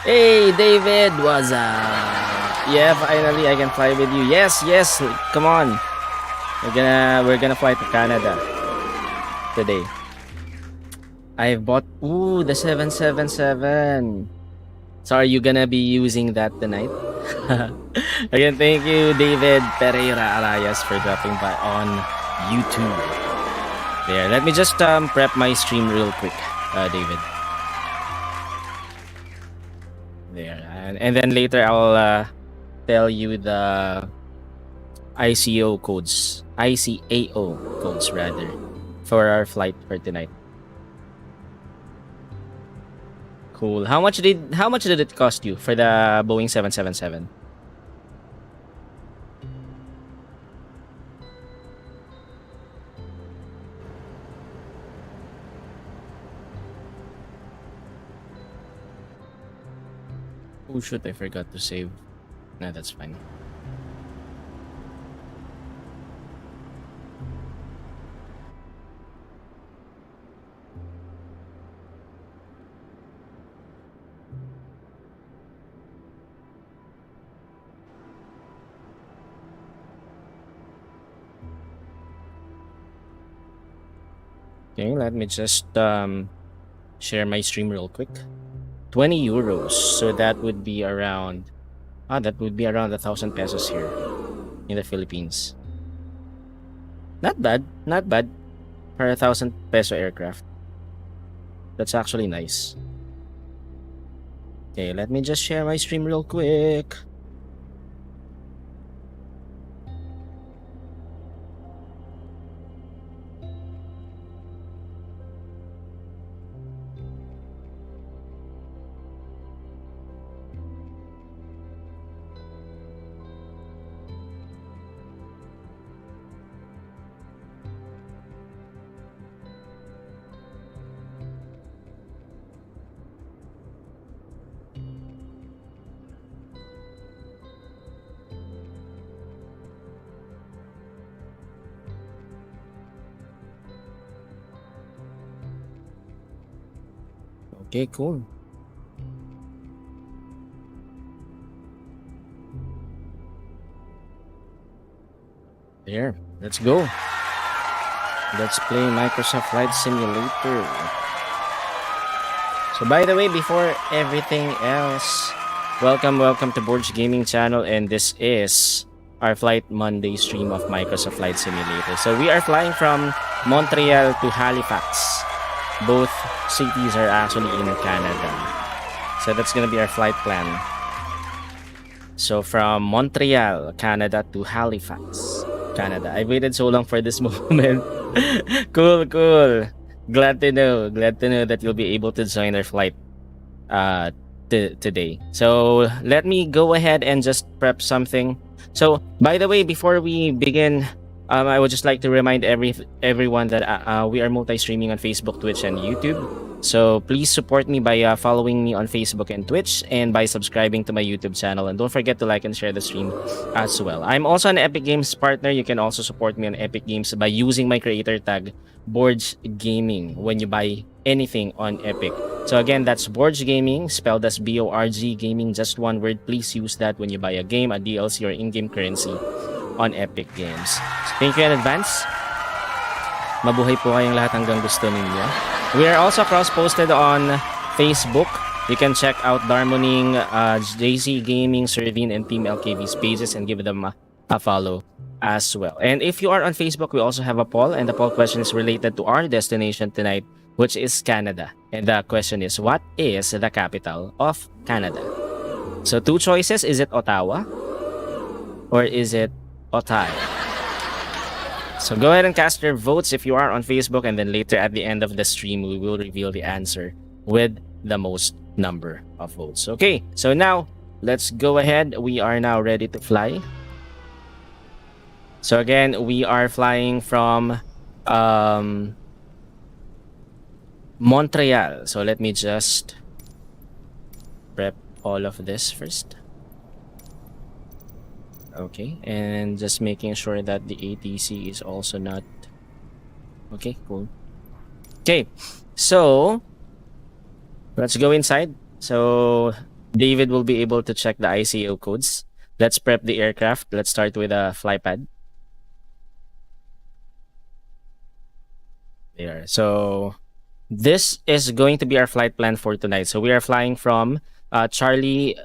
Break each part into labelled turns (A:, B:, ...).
A: Hey, David, what's up? Yeah, finally I can fly with you. Yes, yes, come on. We're gonna fly to Canada today. I've bought the 777. So are you gonna be using that tonight? Again, thank you, David Pereira Arayas, for dropping by on YouTube. There, let me just prep my stream real quick, David. There, and then later I'll tell you the ICAO codes rather, for our flight for tonight. Cool. How much did it cost you for the Boeing 777? Oh shoot, I forgot to save. No, that's fine. Okay, let me just share my stream real quick. 20 euros, so that would be around 1,000 pesos here in the Philippines. Not bad for 1,000 peso aircraft. That's actually nice. Okay, let me just share my stream real quick. Okay, cool. There, let's go. Let's play Microsoft Flight Simulator. So by the way, before everything else, welcome to Borg Gaming channel, and this is our Flight Monday stream of Microsoft Flight Simulator. So we are flying from Montreal to Halifax. Both cities are actually in Canada. So that's gonna be our flight plan. So from Montreal, Canada to Halifax, Canada. I waited so long for this moment. Cool. Glad to know that you'll be able to join our flight today. So let me go ahead and just prep something. So by the way, before we begin, I would just like to remind everyone that we are multi-streaming on Facebook, Twitch, and YouTube. So please support me by following me on Facebook and Twitch, and by subscribing to my YouTube channel. And don't forget to like and share the stream as well. I'm also an Epic Games partner. You can also support me on Epic Games by using my creator tag BORGGAMING when you buy anything on Epic. So again, that's BORGGAMING, spelled as BORG Gaming, just one word. Please use that when you buy a game, a DLC, or in-game currency on Epic Games. So thank you in advance. Mabuhay po kayong lahat hanggang gusto ninyo. We are also cross-posted on Facebook. You can check out Darmoning, JC Gaming, Servin, and Team LKV's pages and give them a follow as well. And if you are on Facebook, we also have a poll, and the poll question is related to our destination tonight, which is Canada. And the question is, what is the capital of Canada? So two choices. Is it Ottawa or is it Ottawa? So go ahead and cast your votes if you are on Facebook, and then later at the end of the stream, we will reveal the answer with the most number of votes. Okay, so now let's go ahead. We are now ready to fly. So again, we are flying from Montreal. So let me just prep all of this first. Okay, and just making sure that the ATC is also not... Okay, cool. Okay, so let's go inside. So David will be able to check the ICAO codes. Let's prep the aircraft. Let's start with a flypad. There. So this is going to be our flight plan for tonight. So we are flying from Charlie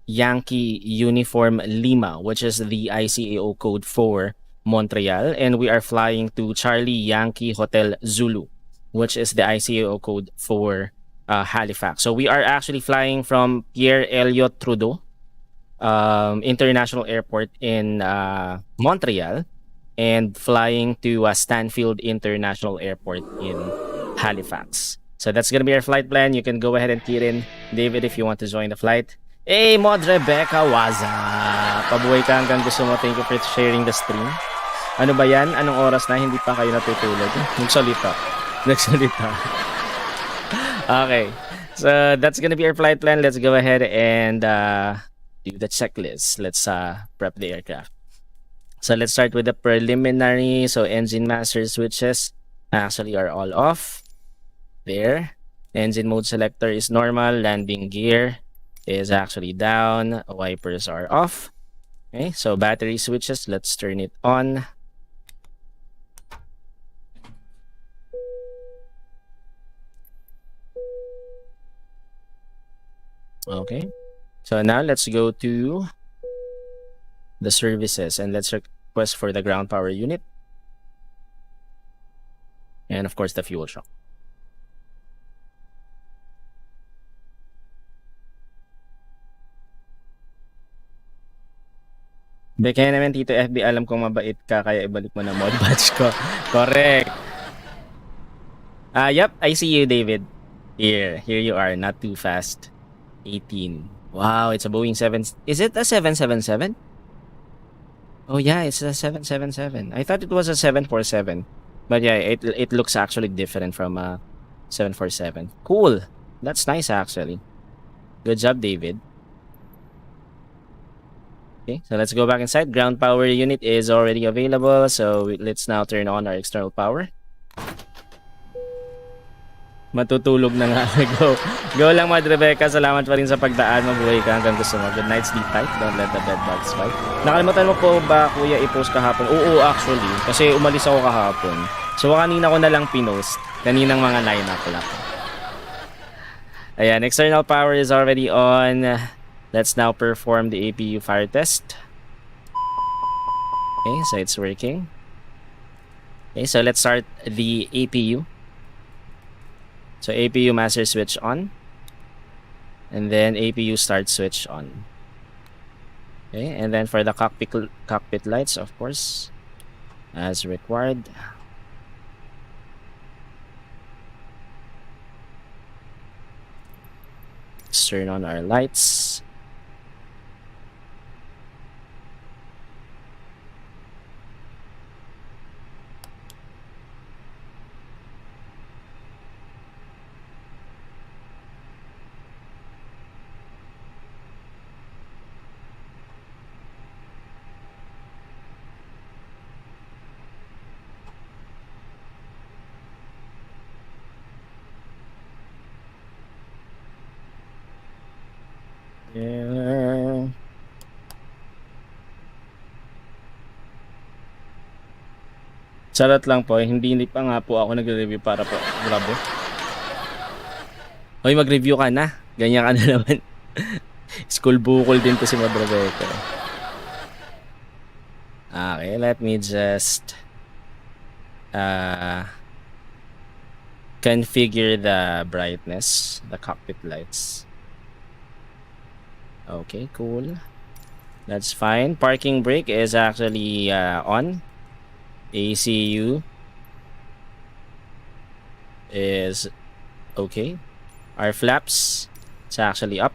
A: Yankee Uniform Lima, which is the ICAO code for Montreal. And we are flying to Charlie Yankee Hotel Zulu, which is the ICAO code for Halifax. So we are actually flying from Pierre Elliott Trudeau International Airport in Montreal and flying to Stanfield International Airport in Halifax. So that's gonna be our flight plan. You can go ahead and key it in, David, if you want to join the flight. Hey, Mod Rebecca, what's up? Pabuhay ka hanggang gusto mo. Thank you for sharing the stream. Ano ba yan? Anong oras na? Hindi pa kayo natutulog? Nagsalita. Okay. So that's gonna be our flight plan. Let's go ahead and do the checklist. Let's prep the aircraft. So let's start with the preliminary. So engine master switches actually are all off. There. Engine mode selector is normal. Landing gear is actually down. Wipers are off. Okay, so battery switches, let's turn it on. Okay, so now let's go to the services and let's request for the ground power unit. And of course the fuel shock. Kaya naman Tito FB, alam kong mabait ka kaya ibalik mo na mod badge ko. Correct. Yep, I see you, David. Here you are, not too fast. 18. Wow, it's a Boeing 7. Is it a 777? Oh yeah, it's a 777. I thought it was a 747. But yeah, it looks actually different from a 747. Cool. That's nice actually. Good job, David. Okay, so let's go back inside. Ground power unit is already available. So let's now turn on our external power. Matutulog na nga. Go lang, Mad Rebecca. Salamat pa rin sa pagdaan. Mabuhay ka hanggang gusto mo. Good night, sleep tight. Don't let the bed bugs bite. Nakalimutan mo po ba, kuya, i-post kahapon? Oo, actually. Kasi umalis ako kahapon. So kanina ko na lang pinost. Kaninang mga 9 o'clock. Ayan, external power is already on. Let's now perform the APU fire test. Okay, so it's working. Okay, so let's start the APU. So APU master switch on. And then APU start switch on. Okay, and then for the cockpit lights, of course, as required. Let's turn on our lights. Yeah. Charot lang po, hindi pa nga po ako nagre-review para po. Grabe. Hoy, mag-review ka na. Ganyan ka na naman. School bukol din to si Madraveka. Okay, let me just configure the brightness, the cockpit lights. Okay, cool. That's fine. Parking brake is actually on. ACU is okay. Our flaps is actually up.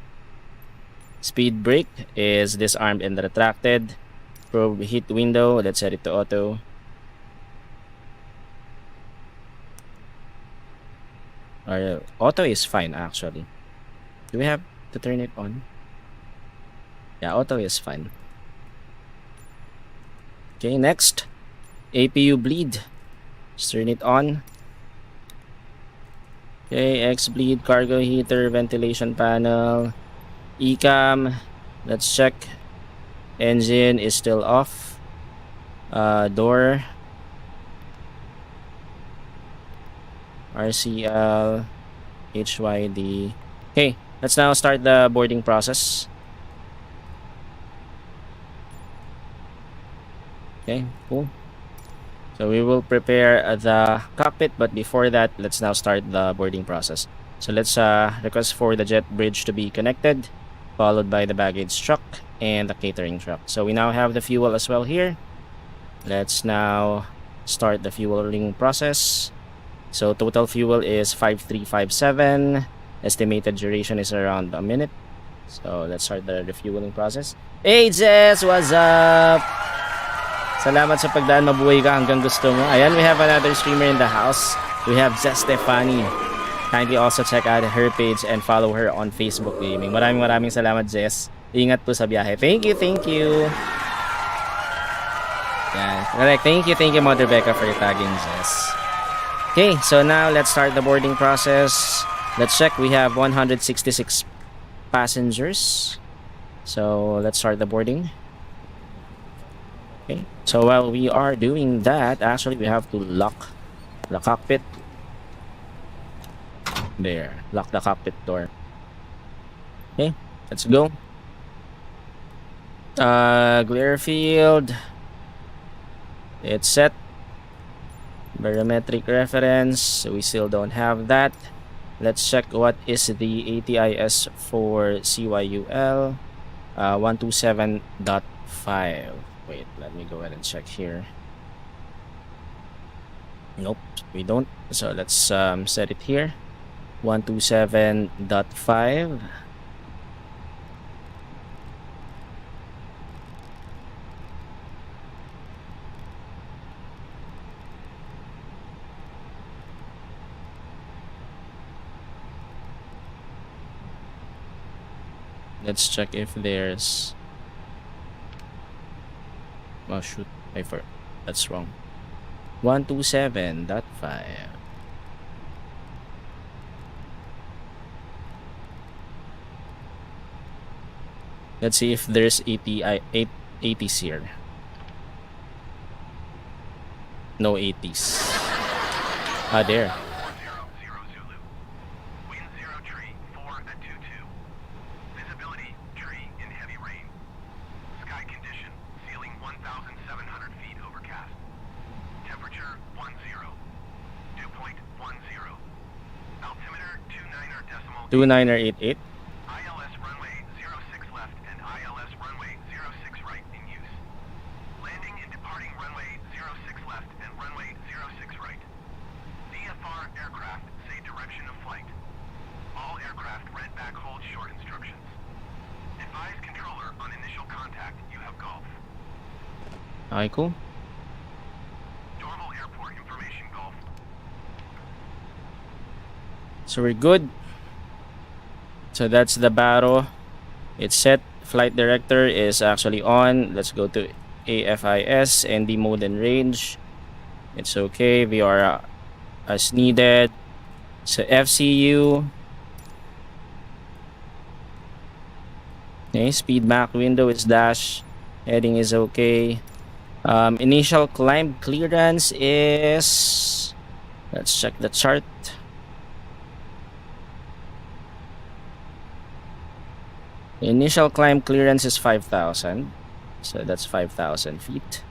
A: Speed brake is disarmed and retracted. Probe heat window, let's set it to auto. Our auto is fine actually. Do we have to turn it on? Yeah, auto is fine. Okay, next. APU bleed. Just turn it on. Okay, X bleed, cargo heater, ventilation panel. Ecam, let's check. Engine is still off. Door. RCL. HYD. Okay, let's now start the boarding process. Okay, cool. So we will prepare the cockpit, but before that, let's now start the boarding process. So let's request for the jet bridge to be connected, followed by the baggage truck and the catering truck. So we now have the fuel as well here. Let's now start the fueling process. So total fuel is 5357. Estimated duration is around a minute. So let's start the refueling process. Hey Jess, what's up? Salamat sa pagdaan, mabuhay ka hanggang gusto mo. Ayan, we have another streamer in the house. We have Jess Stefani. Kindly also check out her page and follow her on Facebook Gaming. Maraming salamat, Jess. Ingat po sa biyahe. Thank you. Yan. Correct. Thank you, Mother Becca, for tagging Jess. Okay, so now let's start the boarding process. Let's check. We have 166 passengers. So let's start the boarding. Okay, so while we are doing that, actually we have to lock the cockpit. There, lock the cockpit door. Okay, let's go. Glare field. It's set. Barometric reference. We still don't have that. Let's check what is the ATIS for CYUL. 127.5. Wait, let me go ahead and check here. Nope, we don't. So let's set it here. 127.5. Let's check if there's... Oh shoot, that's wrong. 127.5. Let's see if there's 80s here. No 80s. There.
B: Temperature 10. Dew point 10. Altimeter
A: 29er88.
B: ILS runway 06 left and ILS runway 06 right in use. Landing and departing runway 06 left and runway 06 right. DFR aircraft say direction of flight. All aircraft read back hold short instructions. Advise controller on initial contact you have Golf.
A: Okay, cool. So we're good. So that's the Baro. It's set. Flight director is actually on. Let's go to AFIS and the mode and range. It's okay. We are as needed. So FCU. Okay, speed back window is dash. Heading is okay. Initial climb clearance is... Let's check the chart. Initial climb clearance is 5,000. So that's 5,000 feet.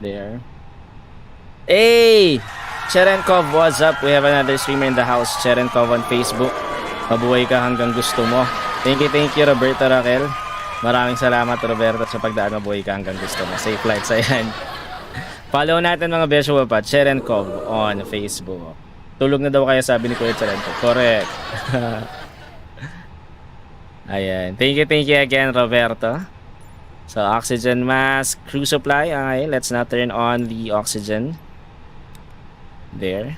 A: There. Hey! Cherenkov, what's up? We have another streamer in the house. Cherenkov on Facebook. Mabuhay ka hanggang gusto mo. Thank you, Roberto Raquel. Maraming salamat, Roberto, sa pagdaan. Mabuhay ka hanggang gusto mo. Safe flights, ayan. Follow natin mga Beshiewap at Cherenkov on Facebook. Tulog na daw kaya, sabi ni Kuya Cherenkov. Correct. Ayan. Thank you again, Roberto. So, oxygen mask, crew supply. Okay, let's now turn on the oxygen. There.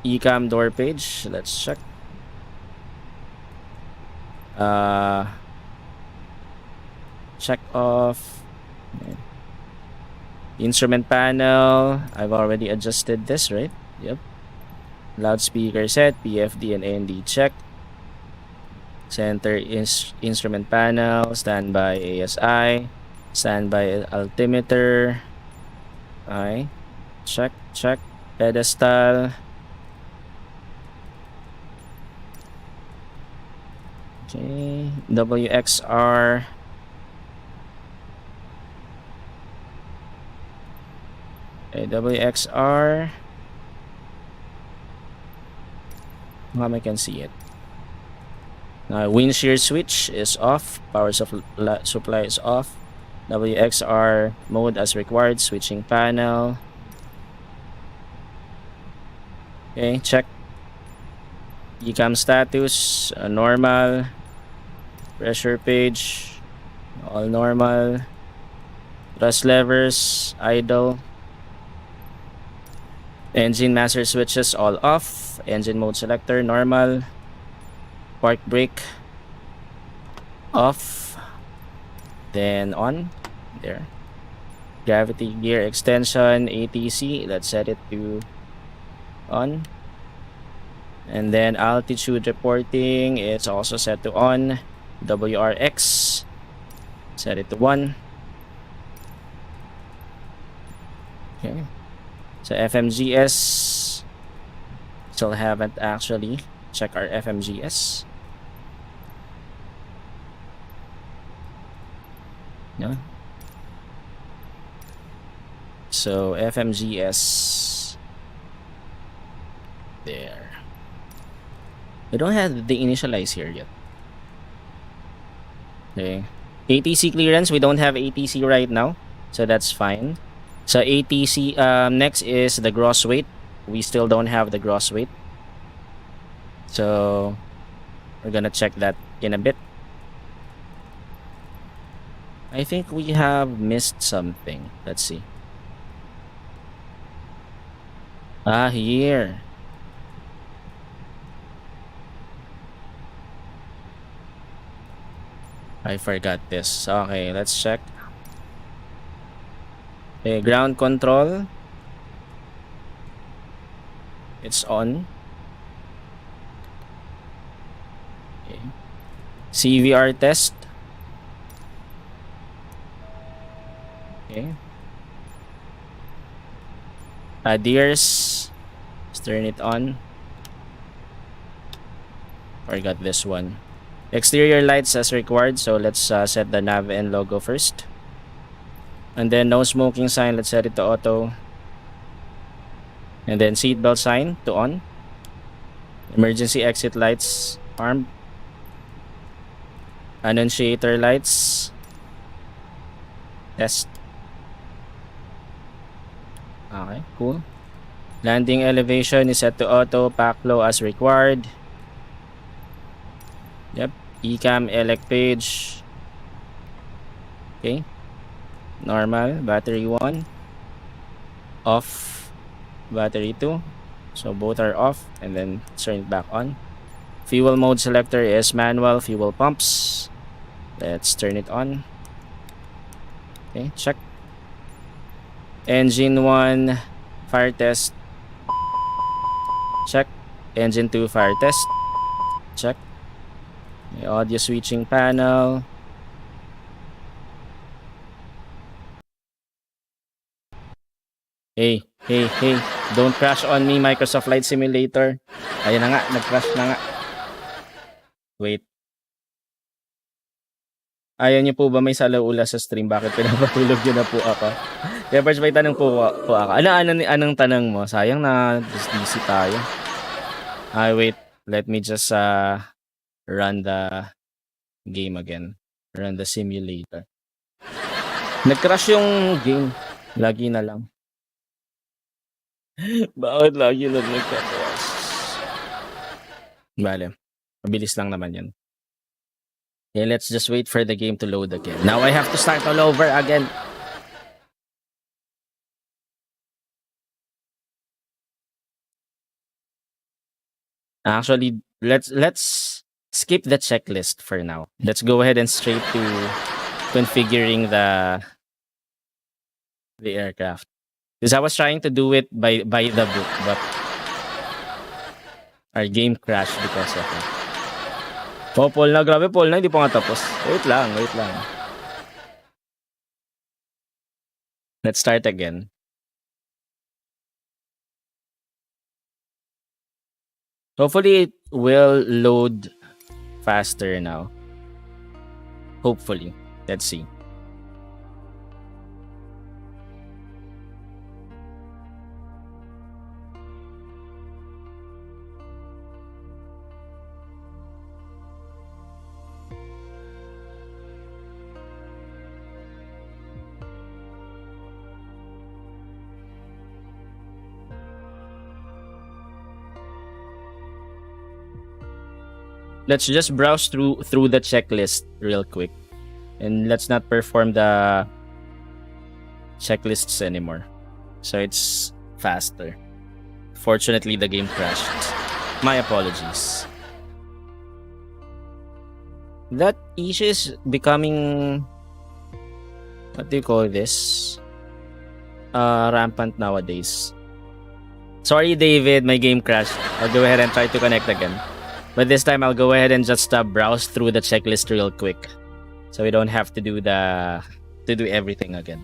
A: Ecam door page. Let's check. Check off. Instrument panel, I've already adjusted this, right? Yep. Loudspeaker set, PFD and AND check. Center is instrument panel, standby ASI, standby altimeter. Okay. Check, check. Pedestal. Okay. WXR. Okay, WXR. I can see it. Wind shear switch is off. Power supply is off. WXR mode as required. Switching panel. Okay, check. ECAM status, normal. Pressure page, all normal. Thrust levers, idle. Engine master switches all off. Engine mode selector, normal. Park brake, off. Then on, there. Gravity gear extension, ATC, let's set it to on. And then altitude reporting, it's also set to on. WRX, set it to 1. Okay. So FMGS, still haven't actually checked our FMGS. No. So FMGS, there. We don't have the initialize here yet. Okay. ATC clearance, we don't have ATC right now, so that's fine. So ATC, next is the gross weight. We still don't have the gross weight. So we're gonna check that in a bit. I think we have missed something. Let's see. Here. I forgot this. Okay, let's check. Okay, ground control. It's on. Okay. CVR test. Okay. Adheres. Let's turn it on. Forgot this one. Exterior lights as required, so let's set the nav and logo first. And then no smoking sign, let's set it to auto. And then seatbelt sign to on. Emergency exit lights armed. Annunciator lights. Test. Okay, cool. Landing elevation is set to auto, pack low as required. Yep, ECAM elect page. Okay. Normal, battery 1. Off, battery 2. So both are off, and then turn it back on. Fuel mode selector is manual, fuel pumps. Let's turn it on. Okay, check. Engine 1 fire test. Check. Engine 2 fire test. Check. Audio switching panel. Hey, don't crash on me, Microsoft Flight Simulator. Ayun na nga, nag-crash na nga. Wait. Ayaw niyo po ba may salaula sa stream? Bakit pinapatulog niyo na po ako? Kaya first may tanong po ako. Anong tanong mo? Sayang na busy tayo. Wait. Let me just run the game again. Run the simulator. Nag-crash yung game. Lagi na lang. Bakit lagi na nagka-crash? Bale. Mabilis lang naman yan. Okay, let's just wait for the game to load again. Now I have to start all over again. Actually, let's skip the checklist for now. Let's go ahead and straight to configuring the the aircraft. Because I was trying to do it by the book, but our game crashed because of it. Oh, Paul na. Grabe, Paul na. Hindi pa nga tapos. Wait lang, wait lang. Let's start again. Hopefully, it will load faster now. Hopefully. Let's see. Let's just browse through the checklist real quick. And let's not perform the checklists anymore. So it's faster. Fortunately, the game crashed. My apologies. That issue is becoming, what do you call this? Rampant nowadays. Sorry, David, my game crashed. I'll go ahead and try to connect again. But this time, I'll go ahead and just browse through the checklist real quick, so we don't have to do everything again.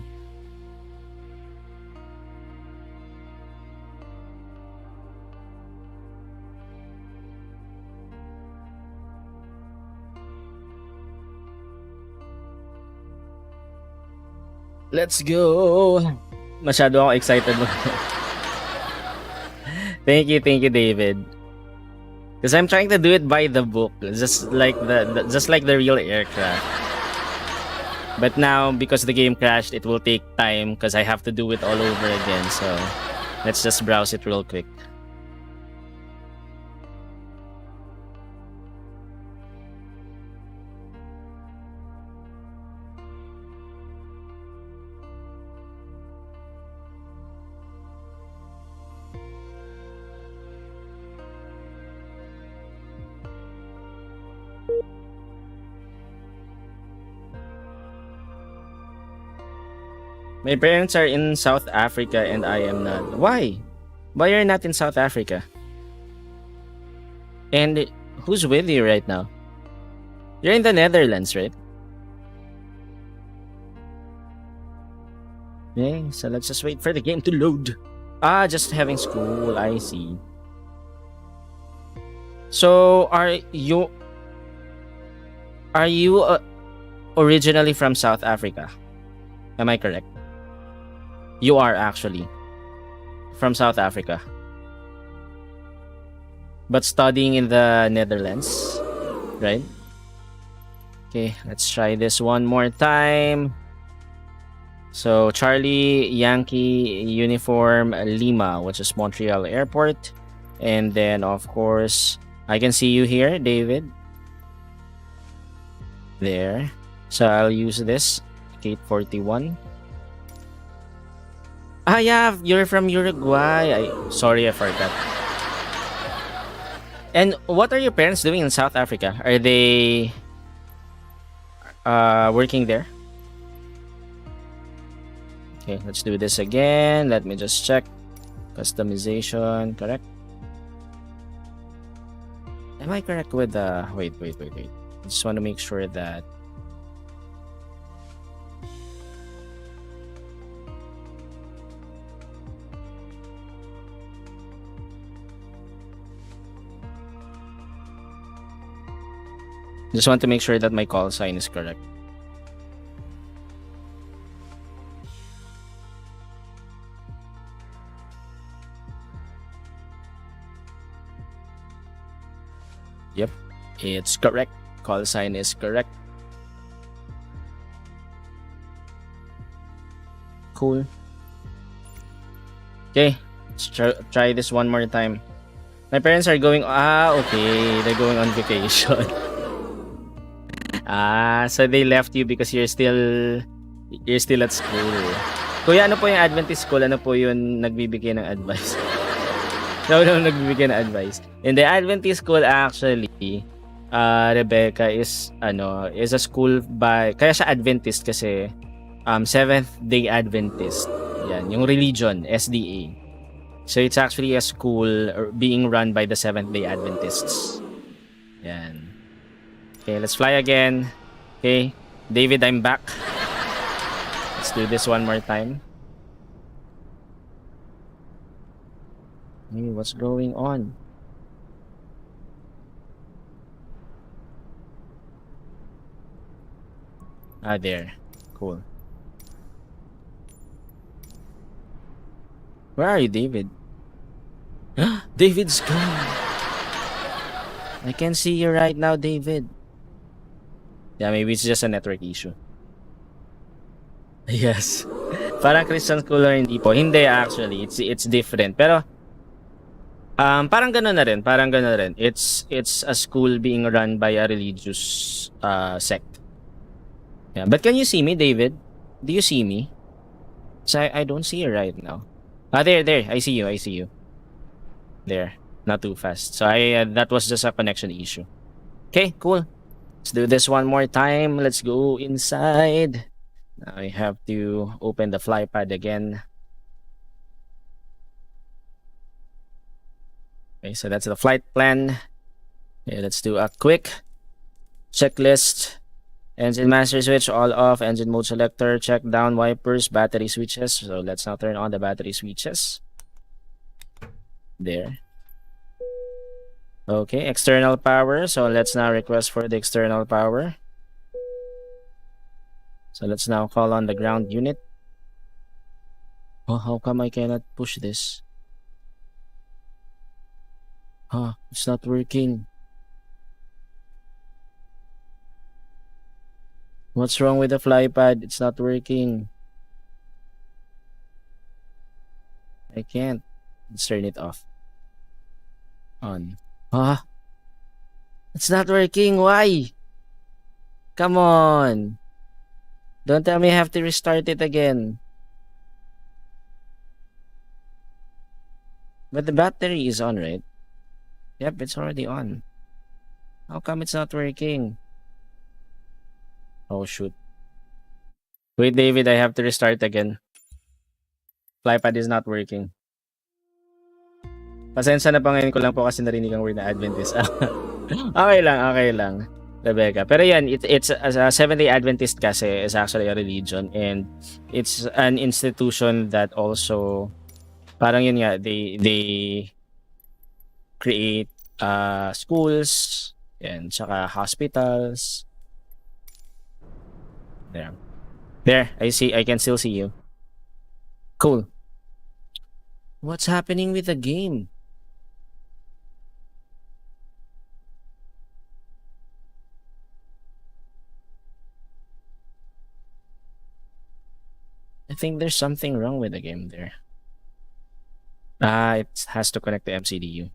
A: Let's go. Masyado ako excited. Thank you, David. Because I'm trying to do it by the book, just like the real aircraft. But now, because the game crashed, it will take time because I have to do it all over again. So let's just browse it real quick. My parents are in South Africa and I am not. Why? Why are you not in South Africa? And who's with you right now? You're in the Netherlands, right? Yeah, so let's just wait for the game to load. Ah, just having school, I see. So, are you originally from South Africa? Am I correct? You are actually from South Africa, but studying in the Netherlands, right? Okay, let's try this one more time. So Charlie Yankee Uniform Lima, which is Montreal Airport, and then of course I can see you here, David. There. So I'll use this Gate 41. Ah, yeah, you're from Uruguay. Sorry, I forgot. And what are your parents doing in South Africa? Are they working there? Okay, let's do this again. Let me just check. Customization, correct? Am I correct with the... Wait. I just want to make sure that... Just want to make sure that my call sign is correct. Yep, it's correct. Call sign is correct. Cool. Okay, let's try this one more time. My parents are going... okay. They're going on vacation. So they left you because you're still at school. Kuya, ano po yung Adventist school? Ano po yung nagbibigay ng advice? No, nagbibigay ng advice. In the Adventist school, actually, Rebecca is a school by... Kaya siya Adventist kasi Seventh-day Adventist. Yan, yung religion, SDA. So it's actually a school being run by the Seventh-day Adventists. Yan. Okay, let's fly again. Okay, David, I'm back. Let's do this one more time. Hey, what's going on? Ah, there. Cool. Where are you, David? David's gone. I can see you right now, David. Yeah, maybe it's just a network issue. Yes. Parang Christian school or hindi po. Hindi actually. It's different. Pero parang gano'n na rin. Parang gano'n rin. It's a school being run by a religious sect. Yeah. But can you see me, David? Do you see me? So I don't see you right now. Ah, there. I see you. There. Not too fast. So that was just a connection issue. Okay, cool. Let's do this one more time. Let's go inside. Now I have to open the flypad again. Okay, so that's the flight plan. Okay, let's do a quick checklist. Engine master switch, all off. Engine mode selector, check down wipers, battery switches. So let's now turn on the battery switches. There. Okay, external power. So let's now request for the external power. So let's now call on the ground unit. Oh, how come I cannot push this? Huh, it's not working. What's wrong with the flypad? It's not working. I can't. Let's turn it off. On. Huh? It's not working. Why? Come on. Don't tell me I have to restart it again. But the battery is on, right? Yep, it's already on. How come it's not working? Oh, shoot. Wait, David, I have to restart again. Flypad is not working. Pasensya na pa, ngayon ko lang po kasi narinig ang word na Adventist. Okay lang. Rebecca. Pero yan, it's a Seventh-day Adventist kasi is actually a religion, and it's an institution that also parang yun nga, they create schools and saka hospitals. There, I can still see you. Cool. What's happening with the game? I think there's something wrong with the game there. It has to connect the MCDU.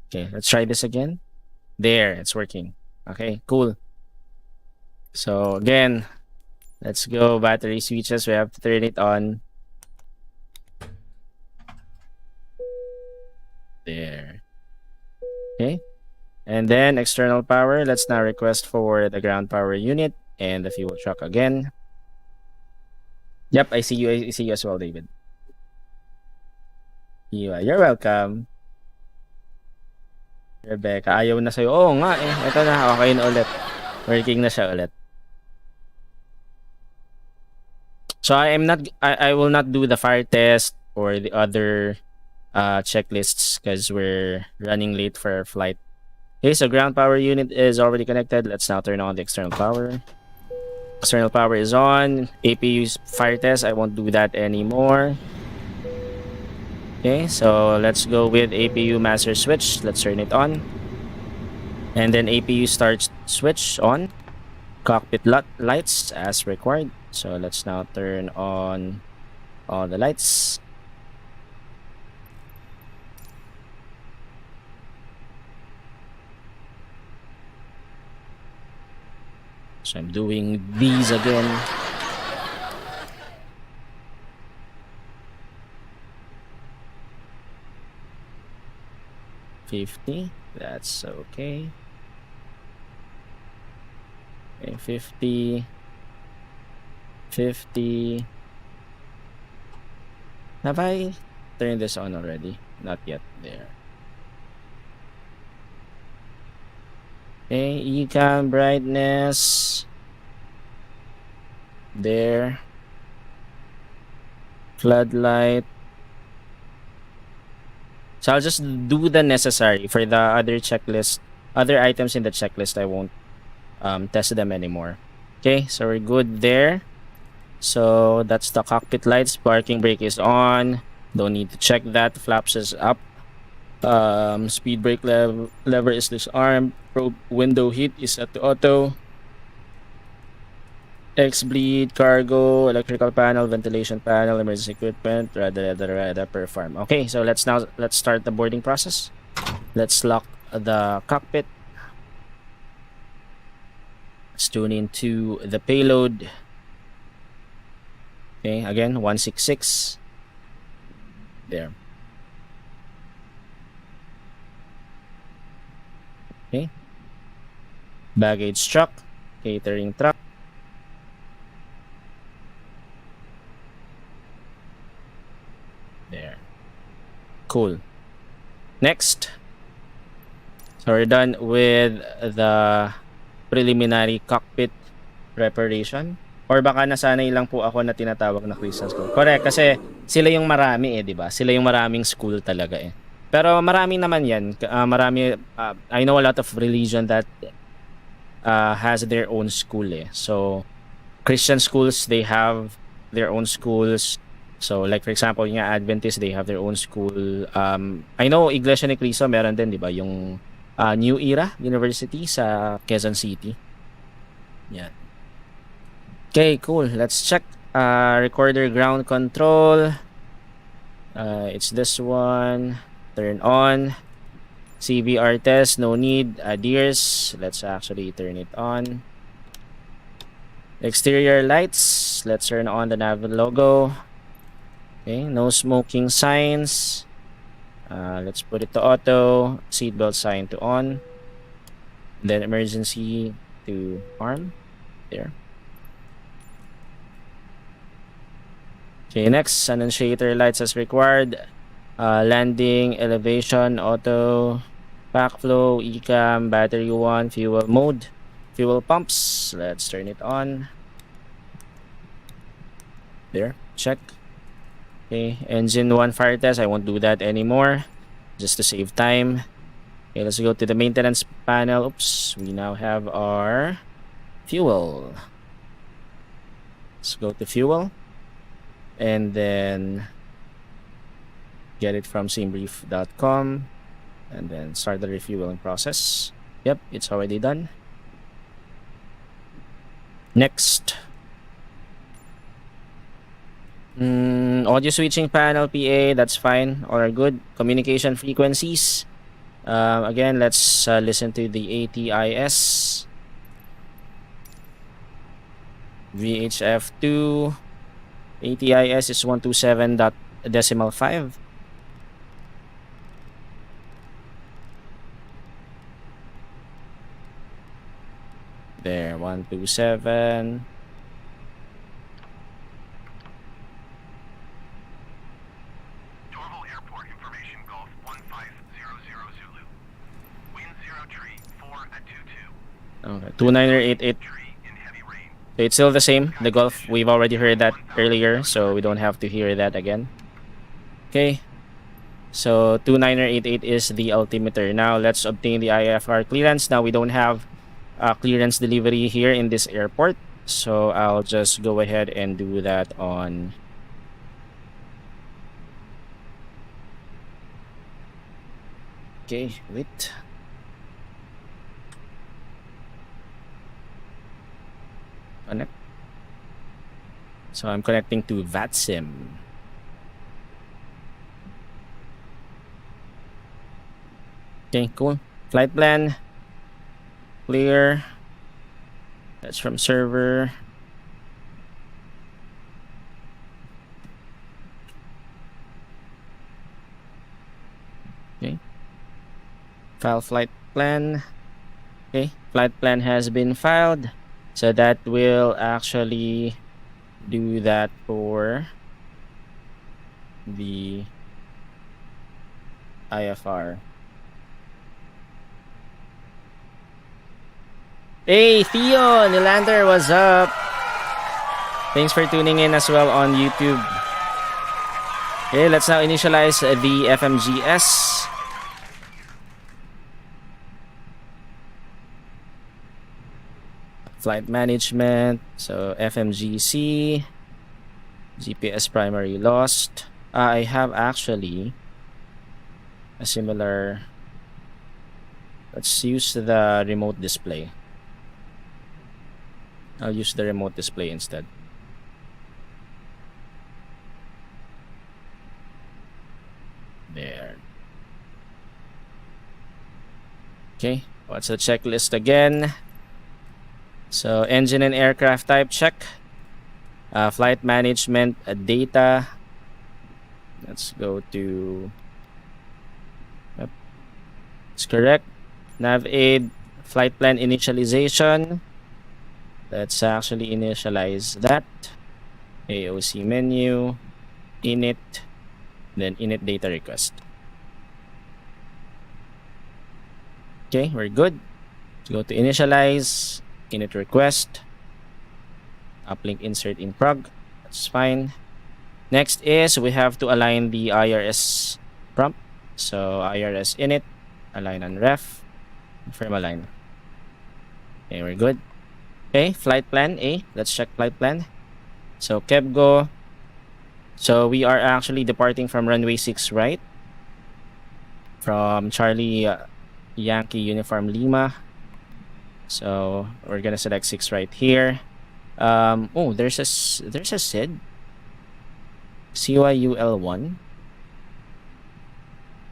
A: Okay, let's try this again. There, it's working. Okay, cool. So again, let's go battery switches. We have to turn it on. There. Okay. And then external power. Let's now request for the ground power unit and the fuel truck again. Yep, I see you as well, David. You're welcome. Rebecca, ayaw na sa'yo. Oo nga eh. Ito na, okay na ulit. Working na siya ulit. So I will not do the fire test or the other checklists because we're running late for our flight. Okay, so ground power unit is already connected. Let's now turn on the external power. External power is on. APU's fire test, I won't do that anymore. Okay, so let's go with APU master switch. Let's turn it on. And then APU start switch on. Cockpit lights as required. So let's now turn on all the lights. So I'm doing these again. $50, that's okay. Okay, 50, 50, Have I turned this on already? Not yet. There. Okay, ecam brightness. There. Floodlight. So I'll just do the necessary for the other checklist. Other items in the checklist, I won't test them anymore. Okay, so we're good there. So that's the cockpit lights. Parking brake is on. Don't need to check that. Flaps is up. Speed brake lever is disarmed. Probe window heat is set to auto. X bleed, cargo, electrical panel, ventilation panel, emergency equipment, rada perform. Okay, so let's start the boarding process. Let's lock the cockpit. Let's tune into the payload. Okay, again 166. There. Okay. Baggage truck, catering truck. There. Cool. Next. So we're done with the preliminary cockpit preparation. Or baka nasanay lang po ako na tinatawag na Christian school. Correct, kasi sila yung marami eh, di ba? Sila yung maraming school talaga eh. Pero marami naman yan. I know a lot of religion that has their own school eh. So, Christian schools, they have their own schools. So, like for example, yung Adventist, they have their own school. I know Iglesia ni Cristo, meron din, di ba? Yung New Era University sa Quezon City. Yan. Okay, cool. Let's check. Recorder ground control. It's this one. Turn on. CVR test, no need. Adheres. Let's actually turn it on. Exterior lights. Let's turn on the nav logo. Okay, no smoking signs. Let's put it to auto. Seatbelt sign to on. Then emergency to arm. There. Okay, next, annunciator lights as required. Landing, elevation, auto, pack flow, ecam, battery 1, fuel mode, fuel pumps. Let's turn it on. There, check. Okay, engine 1 fire test. I won't do that anymore, just to save time. Okay, let's go to the maintenance panel. Oops, we now have our fuel. Let's go to fuel. And then get it from samebrief.com and then start the refueling process. Yep, it's already done. Next. Audio switching panel, PA, that's fine. All are good. Communication frequencies. Again, let's listen to the ATIS. VHF2. ATIS is 127.5. There, 127.
B: Dorval Airport information Golf 1500 Zulu. Wind 0 tree 4 at 22.
A: Okay, 29088.
B: Tree in heavy rain.
A: So it's still the same. The Gulf, we've already heard that earlier, so we don't have to hear that again. Okay. So 29088 is the altimeter. Now let's obtain the IFR clearance. Now we don't have clearance delivery here in this airport, so I'll just go ahead and do that on wait. Connect. So I'm connecting to VATSIM. Okay, cool. Flight plan. Clear. That's from server. Okay. File flight plan. Okay, flight plan has been filed. So that will actually do that for the IFR. Hey, Theo, Nylander, what's up? Thanks for tuning in as well on YouTube. Okay, let's now initialize the FMGS. Flight management, so FMGC, GPS primary lost. I have actually a similar, let's use the remote display. I'll use the remote display instead. There. Okay, what's the checklist again? So engine and aircraft type check. Flight management data. Let's go to, yep, it's correct. Nav aid, flight plan initialization. Let's actually initialize that. AOC menu, init, then init data request. Okay, we're good. Let's go to initialize, init request, uplink insert in prog. That's fine. Next is we have to align the IRS prompt. So IRS init, align on ref, confirm align. Okay, we're good. Okay, flight plan A. Let's check flight plan. So KEBGO. So we are actually departing from runway 6 right. From Charlie Yankee Uniform Lima. So we're gonna select 6 right here. Oh, there's a SID. CYUL1.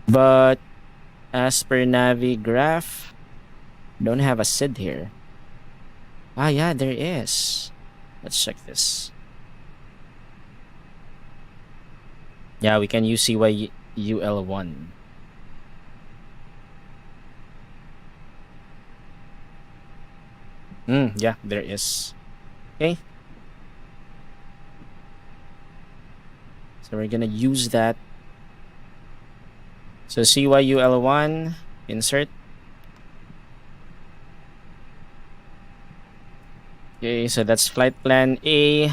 A: But as per Navi graph, don't have a SID here. Ah, yeah, there is. Let's check this. Yeah, we can use CYUL1. Yeah, there is. Okay. So we're gonna use that. So CYUL1, insert. Okay, so that's flight plan A.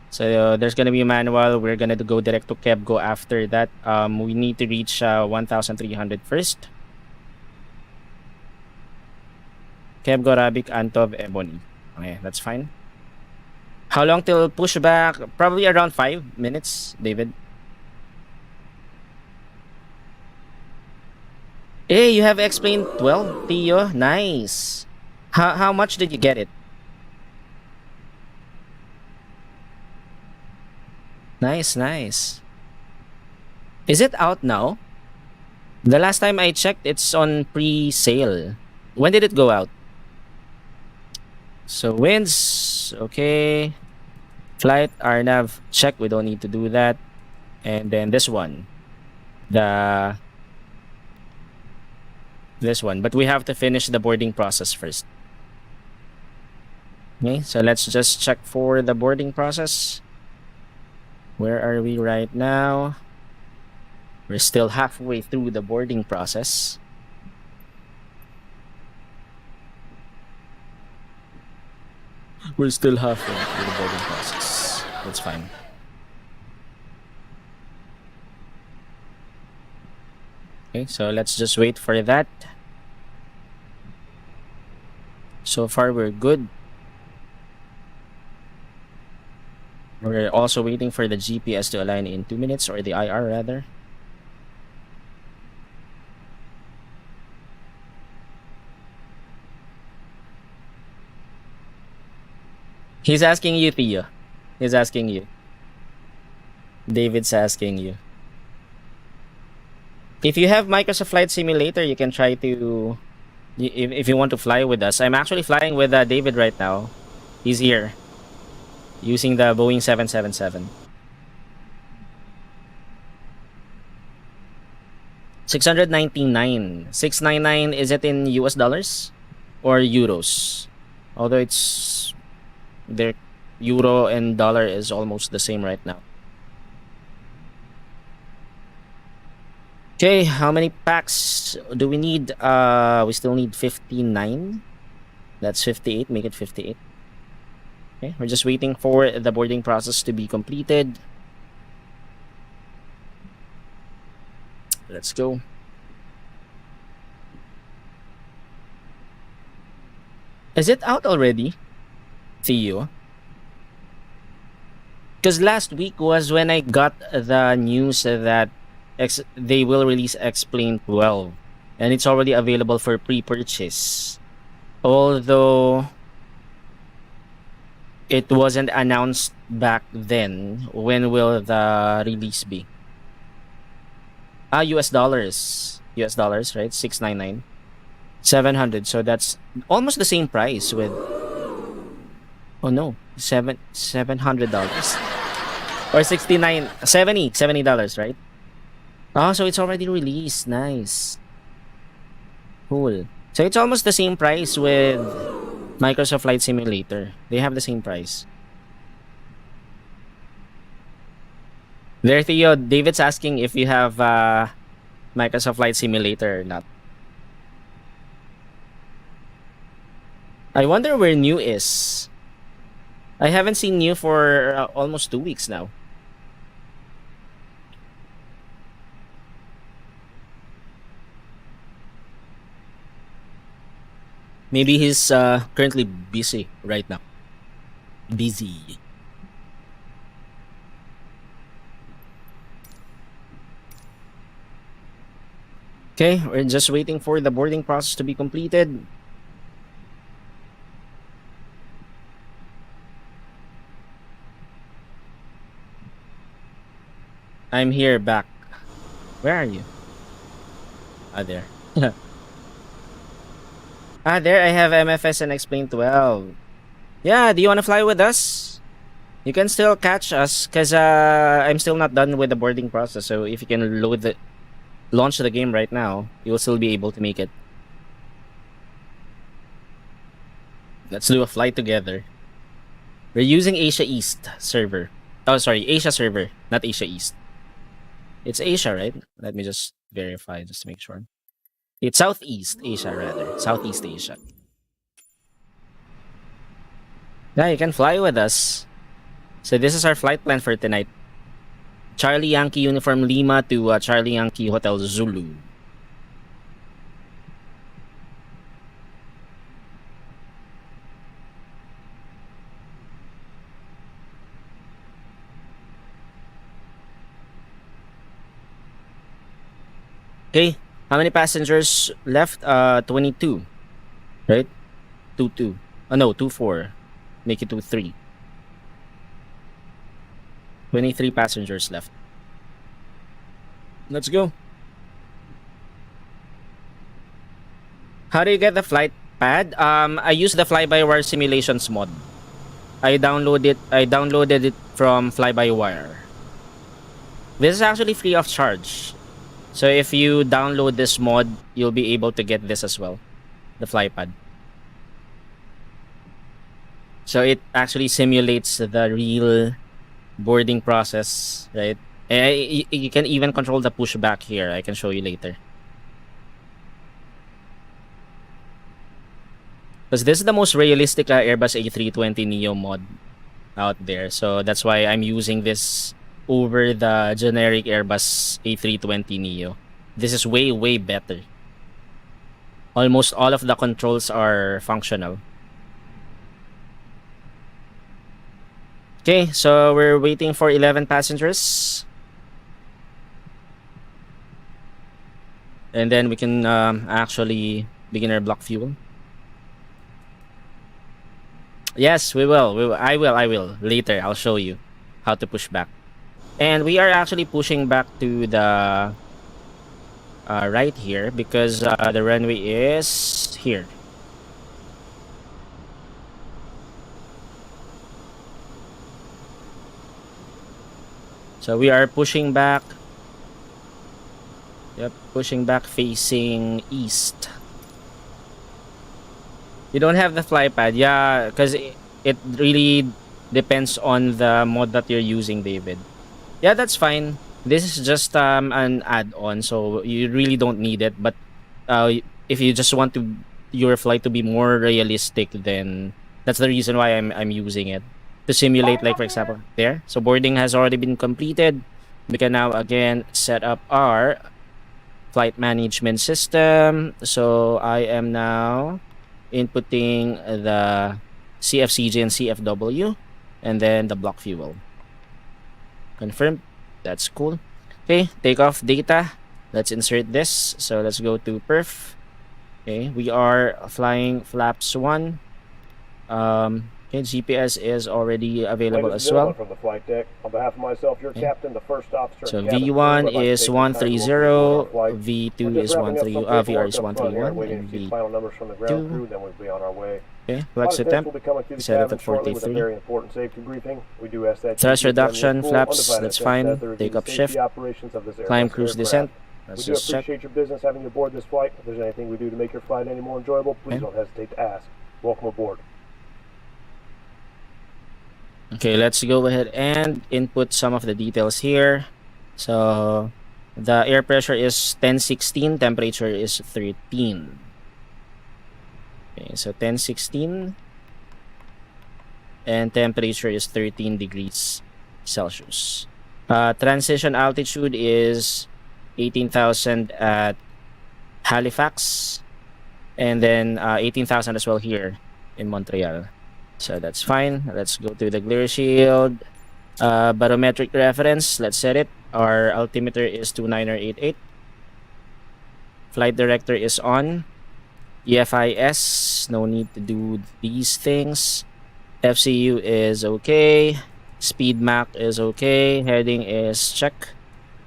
A: So there's gonna be a manual. We're gonna go direct to KEBGO after that. We need to reach 1,300 first. KEBGO, Rabic, Antov, Ebony. Okay, that's fine. How long till pushback? Probably around 5 minutes, David. Hey, you have explained 12, Theo. Nice. How much did you get it? Nice, nice. Is it out now? The last time I checked, it's on pre-sale. When did it go out? So winds, okay. Flight, RNAV, check. We don't need to do that. And then this one. This one. But we have to finish the boarding process first. Okay, so let's just check for the boarding process. Where are we right now? We're still halfway through the boarding process. We're still halfway through the boarding process. That's fine. Okay, so let's just wait for that. So far, we're good. We're also waiting for the GPS to align in 2 minutes, or the IR rather. He's asking you, Theo. He's asking you. David's asking you. If you have Microsoft Flight Simulator, you can try to, if you want to fly with us. I'm actually flying with David right now. He's here using the Boeing 777. 699. 699, is it in US dollars or euros? Although it's, their euro and dollar is almost the same right now. Okay, how many packs do we need? We still need 59. That's 58. Make it 58. Okay, we're just waiting for the boarding process to be completed. Let's go. Is it out already? Theo? Because last week was when I got the news that they will release X-Plane 12. And it's already available for pre-purchase. Although it wasn't announced back then. When will the release be? US dollars. US dollars, right? 699. 700. So that's almost the same price with... Oh no. $700. Or 69... $70, right? Oh, so it's already released. Nice. Cool. So it's almost the same price with Microsoft Flight Simulator. They have the same price. There, Theo, David's asking if you have Microsoft Flight Simulator or not. I wonder where New is. I haven't seen New for almost 2 weeks now. Maybe he's currently busy right now. Busy. Okay, we're just waiting for the boarding process to be completed. I'm here back. Where are you? Ah, there. Ah, there I have MFS and Explain 12. Yeah, do you want to fly with us? You can still catch us because I'm still not done with the boarding process. So if you can launch the game right now, you will still be able to make it. Let's do a flight together. We're using Asia East server. Oh, sorry, Asia server, not Asia East. It's Asia, right? Let me just verify just to make sure. It's Southeast Asia, rather. Southeast Asia. Yeah, you can fly with us. So this is our flight plan for tonight. Charlie Yankee Uniform Lima to Charlie Yankee Hotel Zulu. Okay, how many passengers left? 22, right? 22. Oh no, 24. Make it 23. 23 passengers left. Let's go. How do you get the flight pad? I use the fly-by-wire simulations mod. I downloaded it from fly-by-wire. This is actually free of charge. So if you download this mod, you'll be able to get this as well, the flypad. So it actually simulates the real boarding process, right? You can even control the pushback here. I can show you later. Because this is the most realistic Airbus A320neo mod out there. So that's why I'm using this over the generic Airbus A320neo. This is way, way better. Almost all of the controls are functional. Okay, so we're waiting for 11 passengers. And then we can actually begin our block fuel. Yes, we will. I will. Later, I'll show you how to push back. And we are actually pushing back to the right here because the runway is here. So we are pushing back. Yep, pushing back facing east. You don't have the fly pad, yeah, because it really depends on the mod that you're using, David. Yeah, that's fine. This is just an add-on, so you really don't need it. But if you just want your flight to be more realistic, then that's the reason why I'm using it to simulate, like for example, there. So boarding has already been completed. We can now again set up our flight management system. So I am now inputting the CFCG and CFW, and then the block fuel. Confirm. That's cool. Okay, takeoff data. Let's insert this. So let's go to perf. Okay, we are flying flaps 1. Okay, GPS is already available
C: Ladies
A: as
C: and gentlemen,
A: well.
C: from the flight deck, on behalf of myself, your
A: Okay.
C: captain, the first officer,
A: So
C: and cabin crew,
A: V1
C: I'd like to
A: is
C: take this time to welcome you aboard our
A: 130,
C: flight.
A: V2
C: We're just
A: is
C: wrapping up
A: 13,
C: some
A: VR
C: paperwork
A: is
C: up front here,
A: 131,
C: waiting
A: and
C: to see final numbers from the ground
A: V2.
C: crew, then we'll be on our way.
A: Okay,
C: Flight
A: flux
C: attendants
A: attempt.
C: will be coming through the
A: Set it
C: cabin
A: at
C: shortly with a
A: 43.
C: very important safety briefing. We do ask that
A: Thrust
C: you give them
A: reduction,
C: your full,
A: flaps,
C: undivided
A: that's
C: attention
A: fine.
C: as they review
A: Take up
C: the
A: shift.
C: safety operations of this
A: Climb,
C: Airbus
A: cruise,
C: aircraft.
A: descent.
C: We
A: Let's
C: do
A: just check.
C: appreciate your business having you aboard this flight. If there's anything we do to make your flight any more enjoyable, please
A: Okay.
C: don't hesitate to ask. Welcome aboard.
A: Okay, let's go ahead and input some of the details here. So the air pressure is 1016, temperature is 13. Okay, so 1016 and temperature is 13 degrees Celsius. Transition altitude is 18,000 at Halifax, and then 18,000 as well here in Montreal. So that's fine. Let's go to the glare shield. Barometric reference, let's set it. Our altimeter is 2988. Flight director is on. EFIS, no need to do these things. FCU is okay. Speed Mach is okay. Heading is check.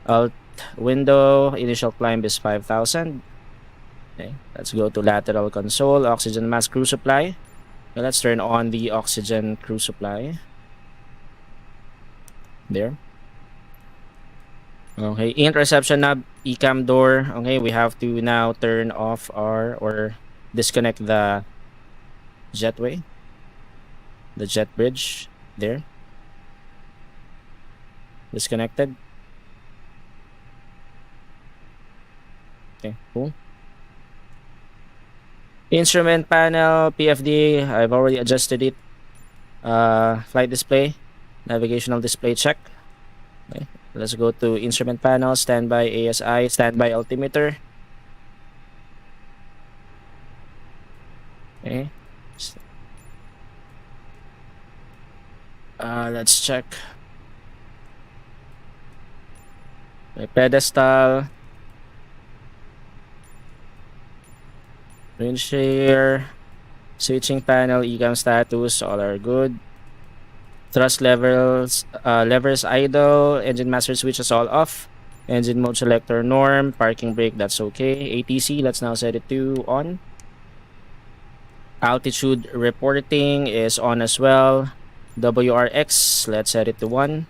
A: Alt window, initial climb is 5,000. Okay, let's go to lateral console, oxygen mask crew supply. Okay, let's turn on the oxygen crew supply. There. Okay, interception knob, ECAM door. Okay, we have to now turn off or disconnect the jetway, the jet bridge. There. Disconnected. Okay, cool. Instrument panel, PFD, I've already adjusted it. Flight display, navigational display check. Okay, let's go to instrument panel, standby ASI, standby altimeter. Okay. Let's check. Okay, pedestal. Wind shear. Switching panel, ECAM status, all are good. Thrust levels, levers idle, engine master switch is all off. Engine mode selector norm, parking brake, that's okay. ATC, let's now set it to on. Altitude reporting is on as well. WRX, let's set it to 1.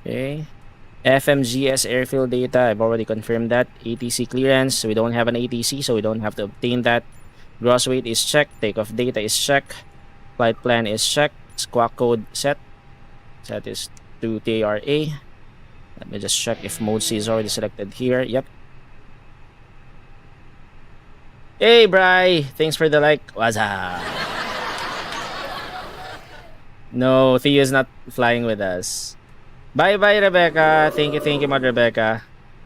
A: Okay. FMGS airfield data, I've already confirmed that. ATC clearance, we don't have an ATC, so we don't have to obtain that. Gross weight is checked. Takeoff data is checked. Flight plan is checked. Squawk code set. Set is to TRA. Let me just check if mode C is already selected here. Yep. Hey, Bri! Thanks for the like. What's up? No, Theo is not flying with us. Bye-bye, Rebecca. Thank you, Mad Rebecca.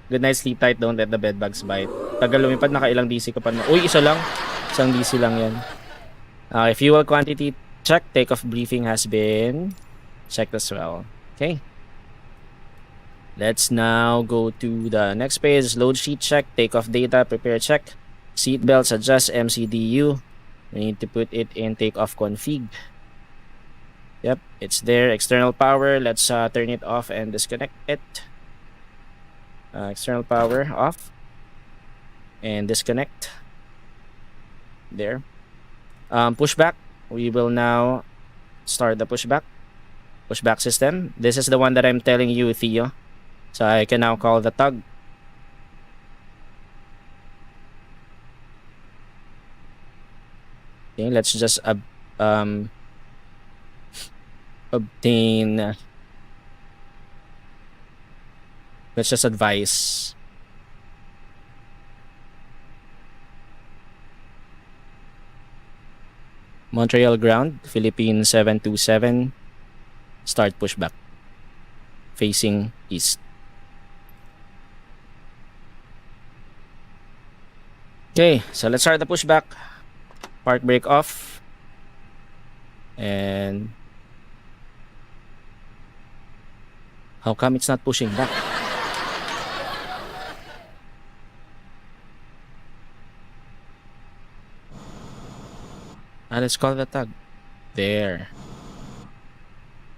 A: Good night, sleep tight, don't let the bed bugs bite. Tagal lumipad, nakailang DC ka pa na. Uy, isa lang. Isang DC lang yan. Okay, fuel quantity check. Takeoff briefing has been checked as well. Okay. Let's now go to the next page. Load sheet check. Takeoff data, prepare check. Seat belts adjust, MCDU. We need to put it in takeoff config. Yep, it's there. External power, let's turn it off and disconnect it. External power off and disconnect. There. Pushback, we will now start the pushback system. This is the one that I'm telling you, Theo. So I can now call the tug. Okay, let's just obtain Let's just advise. Montreal ground, Philippine 727. Start pushback. Facing east. Okay, so let's start the pushback. Park brake off. And how come it's not pushing back? Let's call the tug. There.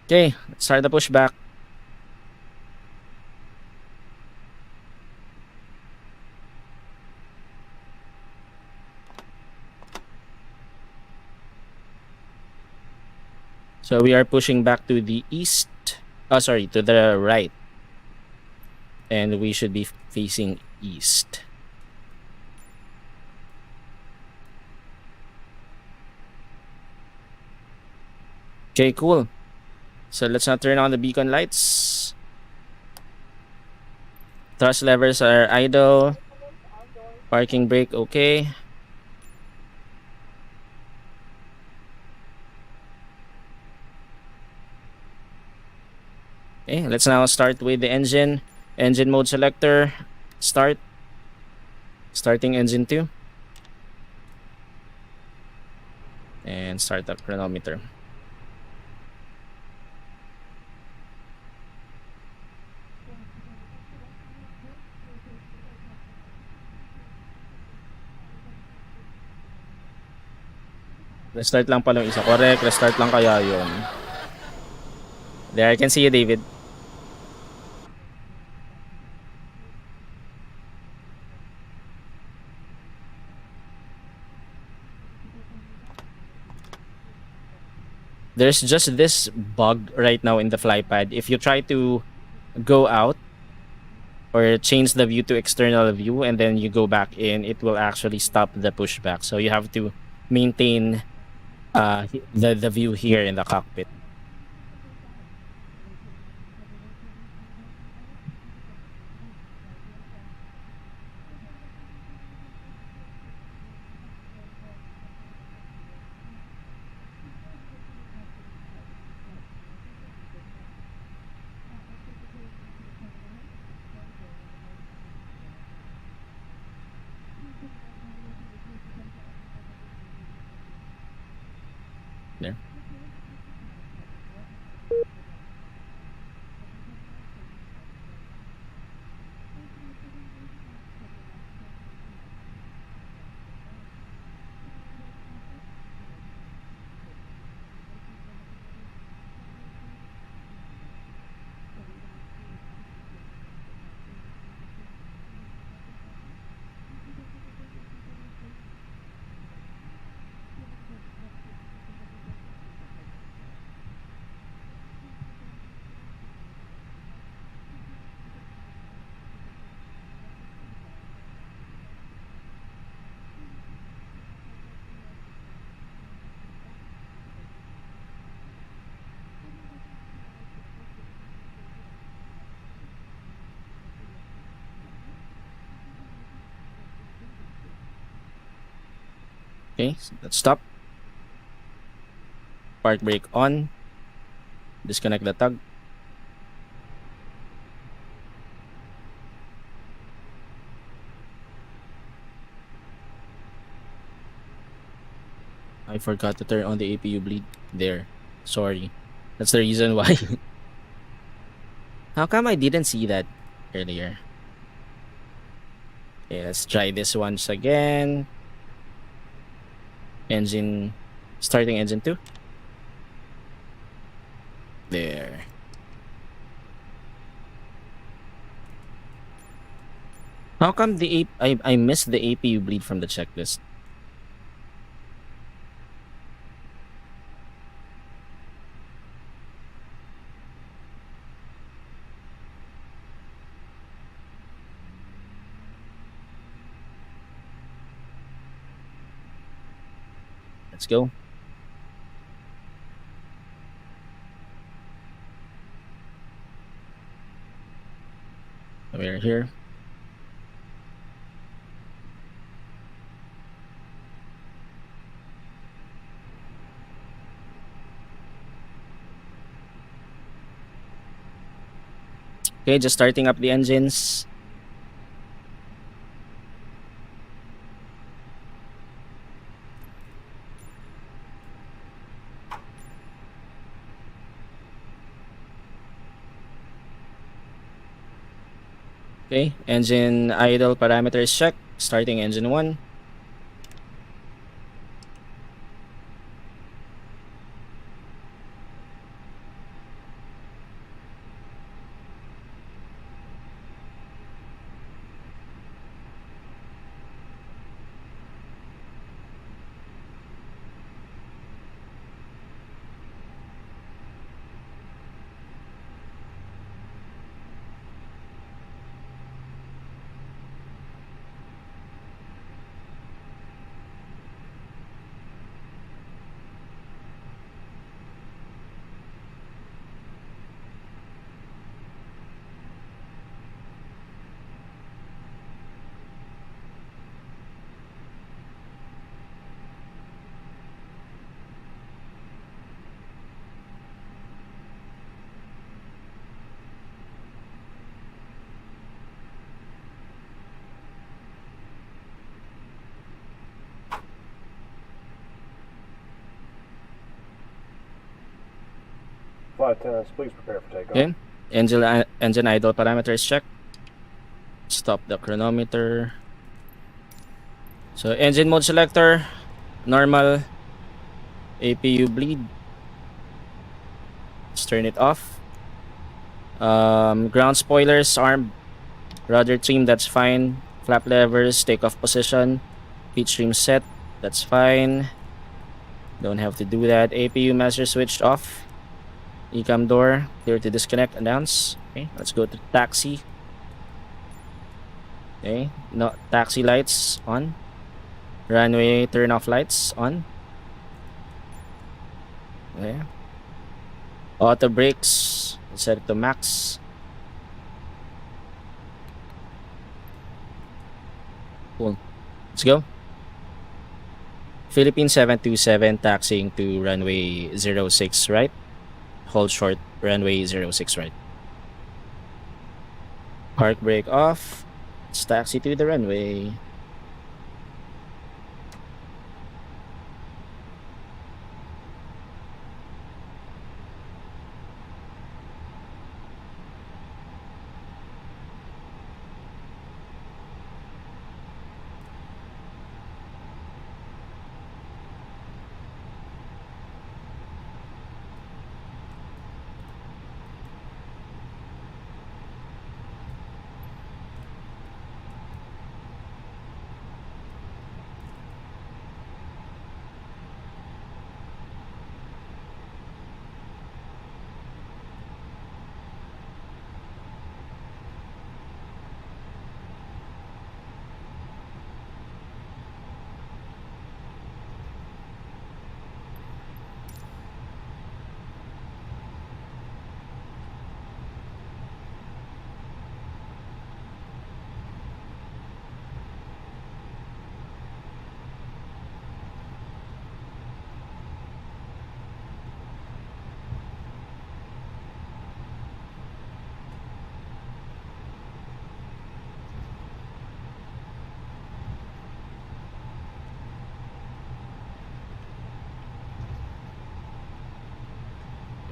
A: Okay, let's start the pushback. So we are pushing back to the east. Oh, sorry, to the right. And we should be facing east. Okay, cool. So let's now turn on the beacon lights. Thrust levers are idle. Parking brake, okay. Okay, let's now start with the engine. Engine mode selector. Start. Starting engine 2. And start the chronometer. Restart lang pala yung isa. Correct, restart lang kaya yun. There, I can see you, David. There's just this bug right now in the flypad. If you try to go out or change the view to external view and then you go back in, it will actually stop the pushback. So you have to maintain the view here in the cockpit. There. Okay, so let's stop. Park brake on. Disconnect the tug. I forgot to turn on the APU bleed. There. Sorry. That's the reason why. How come I didn't see that earlier? Okay, let's try this once again. Engine, starting engine 2. There. How come the I missed the APU bleed from the checklist? Let's go. here. Okay, just starting up the engines. Okay, engine idle parameters check. Starting engine 1.
C: Flight attendants, please prepare for takeoff.
A: Okay, engine idle parameters check. Stop the chronometer. So engine mode selector, normal. APU bleed. Let's turn it off. Ground spoilers armed. Rudder trim, that's fine. Flap levers, takeoff position. Pitch trim set, that's fine. Don't have to do that. APU master switched off. Ecam door, clear to disconnect, announce. Okay, let's go to taxi. Okay, no taxi lights on. Runway turn off lights on. Okay. Auto brakes, set it to max. Cool. Let's go. Philippine 727 taxiing to runway 06 right. Hold short, runway 06 right. Park brake off. Let's taxi to the runway.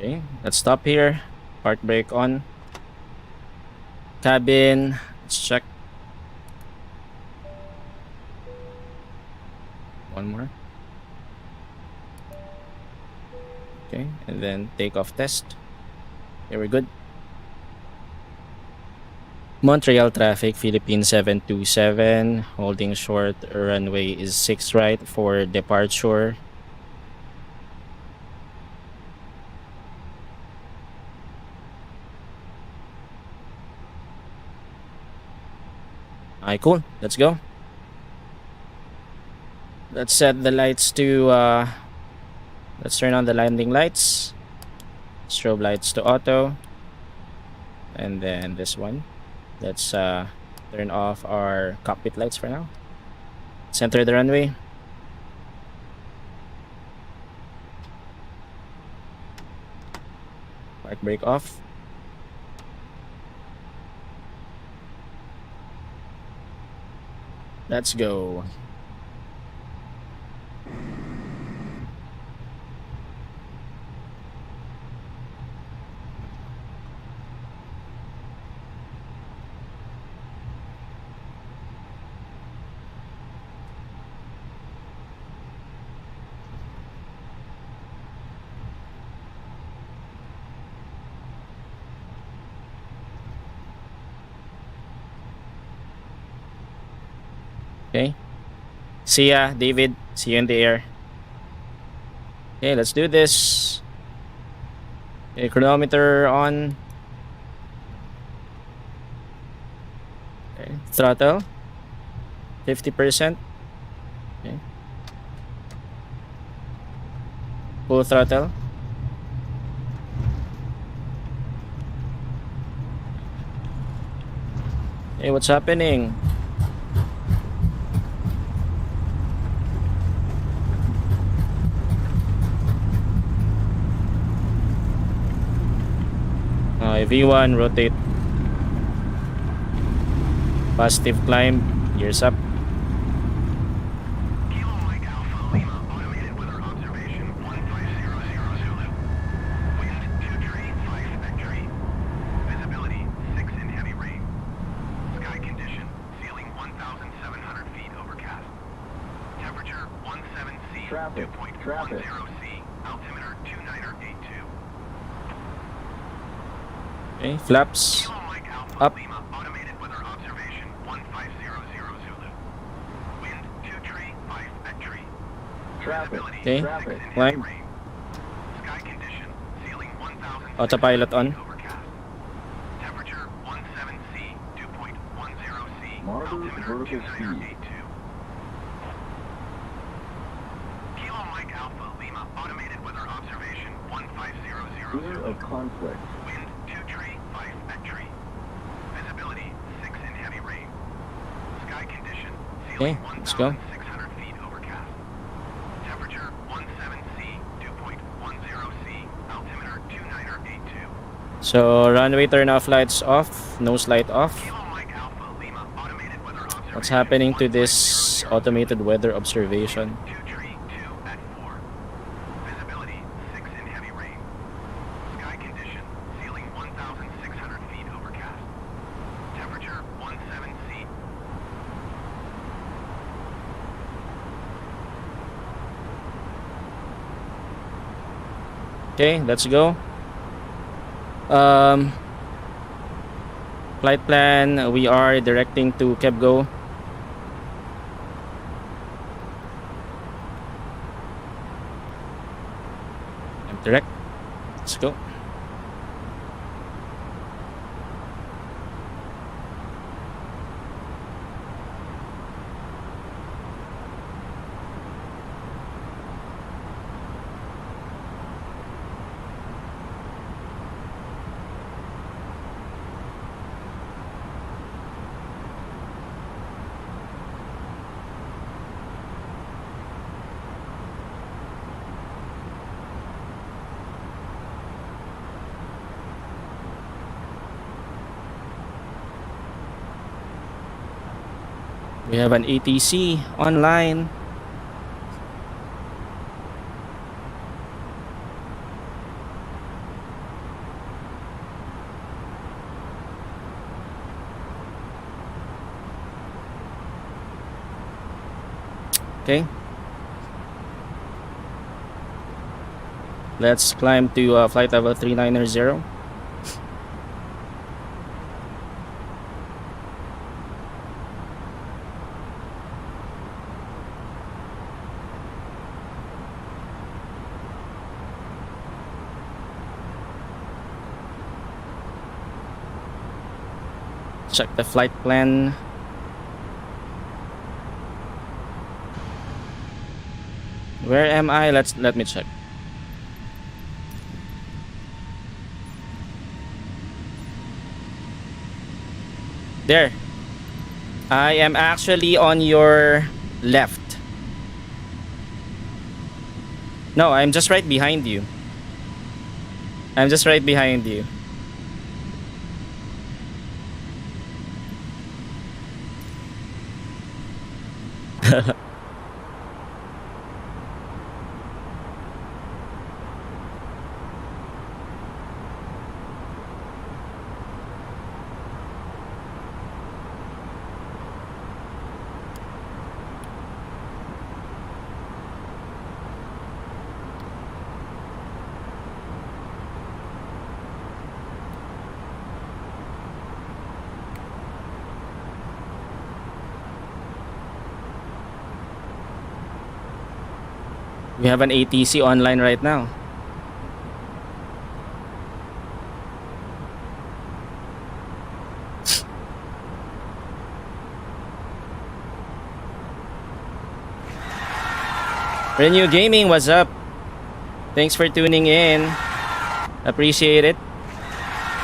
A: Okay, let's stop here. Park brake on. Cabin, let's check. One more. Okay, and then takeoff test. Okay, we're good. Montreal traffic, Philippine 727, holding short, runway is 6 right for departure. Alright, cool. Let's go. Let's set the lights to, let's turn on the landing lights. Strobe lights to auto. And then this one. Let's turn off our cockpit lights for now. Center the runway. Park brake off. Let's go. Okay. See ya, David. See you in the air. Okay, let's do this. Okay, chronometer on. Okay, throttle. 50%. Okay. Full throttle. Hey, what's happening? V1, rotate. Positive climb. Gears up.
B: Kilo Mike Alpha Lima, automated weather observation 1500 Zulu. Wind 235 vectory. Visibility 6 in heavy rain. Sky condition, ceiling 1,700 feet overcast. Temperature 17C,
D: Traffic.
B: 2.10C, altimeter 2982.
A: Okay, flaps.
B: Kilo Mike Alpha
A: Up.
B: Lima, automated weather observation 1500 Zulu. Wind 235 vectory.
D: Traffic.
B: Visibility
A: Okay,
B: 6 in heavy
A: climb.
B: rain. Sky condition, ceiling 1,000
A: Autopilot on.
B: overcast. Temperature 17C, 2.10C,
D: Monitor
B: altimeter
D: vertical
B: 2982. Kilo Mike Alpha Lima, automated weather observation 1500
D: Clear
B: Zulu.
D: of conflict.
B: Wind 235 vectory. Visibility 6 in heavy rain. Sky condition, ceiling
A: Okay, let's go.
B: 1,600 feet overcast. Temperature 17C, 2.10C, altimeter 2982.
A: So runway turn off lights off, nose light off.
B: Kilo Mike Alpha Lima, automated weather observation.
A: What's happening to this automated weather observation?
B: 232 at 4. Visibility 6 in heavy rain. Sky condition, ceiling 1,600 feet overcast. Temperature 17C.
A: Okay, let's go. Flight plan, we are directing to Kebgo. Direct. Let's go. We have an ATC online. Okay. Let's climb to flight level 390. Check the flight plan. Where am I? Let me check. There. I am actually on your left. No, I'm just right behind you. I'm just right behind you. We have an ATC online right now. Renew Gaming, what's up? Thanks for tuning in. Appreciate it.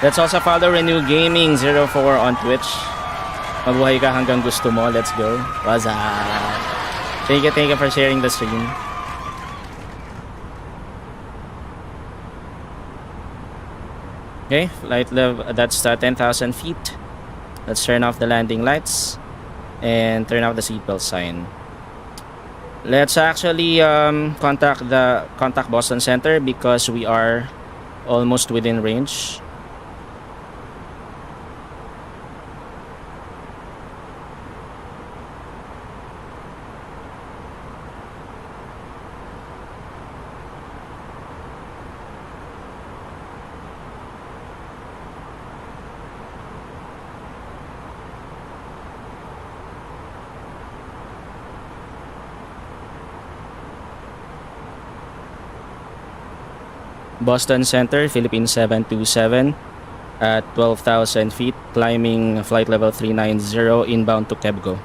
A: Let's also follow Renew Gaming 04 on Twitch. Mabuhay ka hanggang gusto mo. Let's go. What's up? Thank you for sharing the stream. Okay, flight level, that's 10,000 feet. Let's turn off the landing lights and turn off the seatbelt sign. Let's actually contact Boston Center because we are almost within range. Boston Center, Philippines 727 at 12,000 feet, climbing flight level 390 inbound to Kebgo.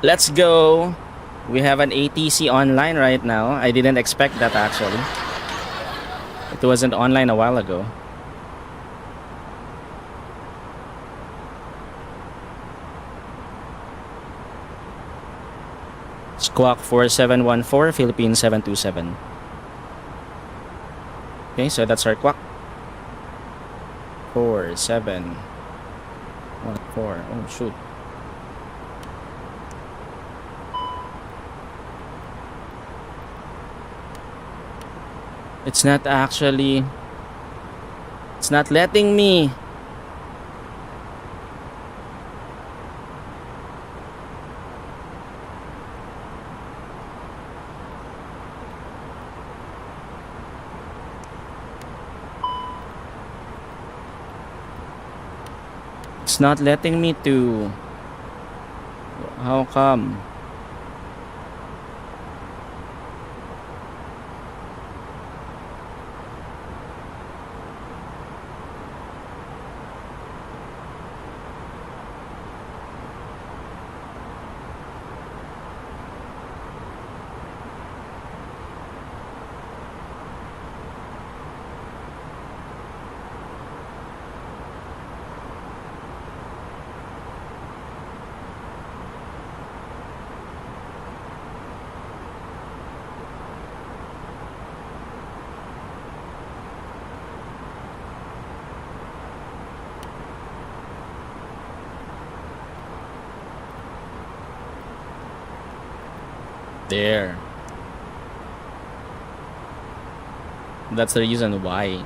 A: Let's go. We have an ATC online right now. I didn't expect that actually. It wasn't online a while ago. Squawk 4714, Philippines 727. Okay, so that's our quack. 4714. Oh shoot. It's not actually. It's not letting me. It's not letting me to. How come? There. That's the reason why.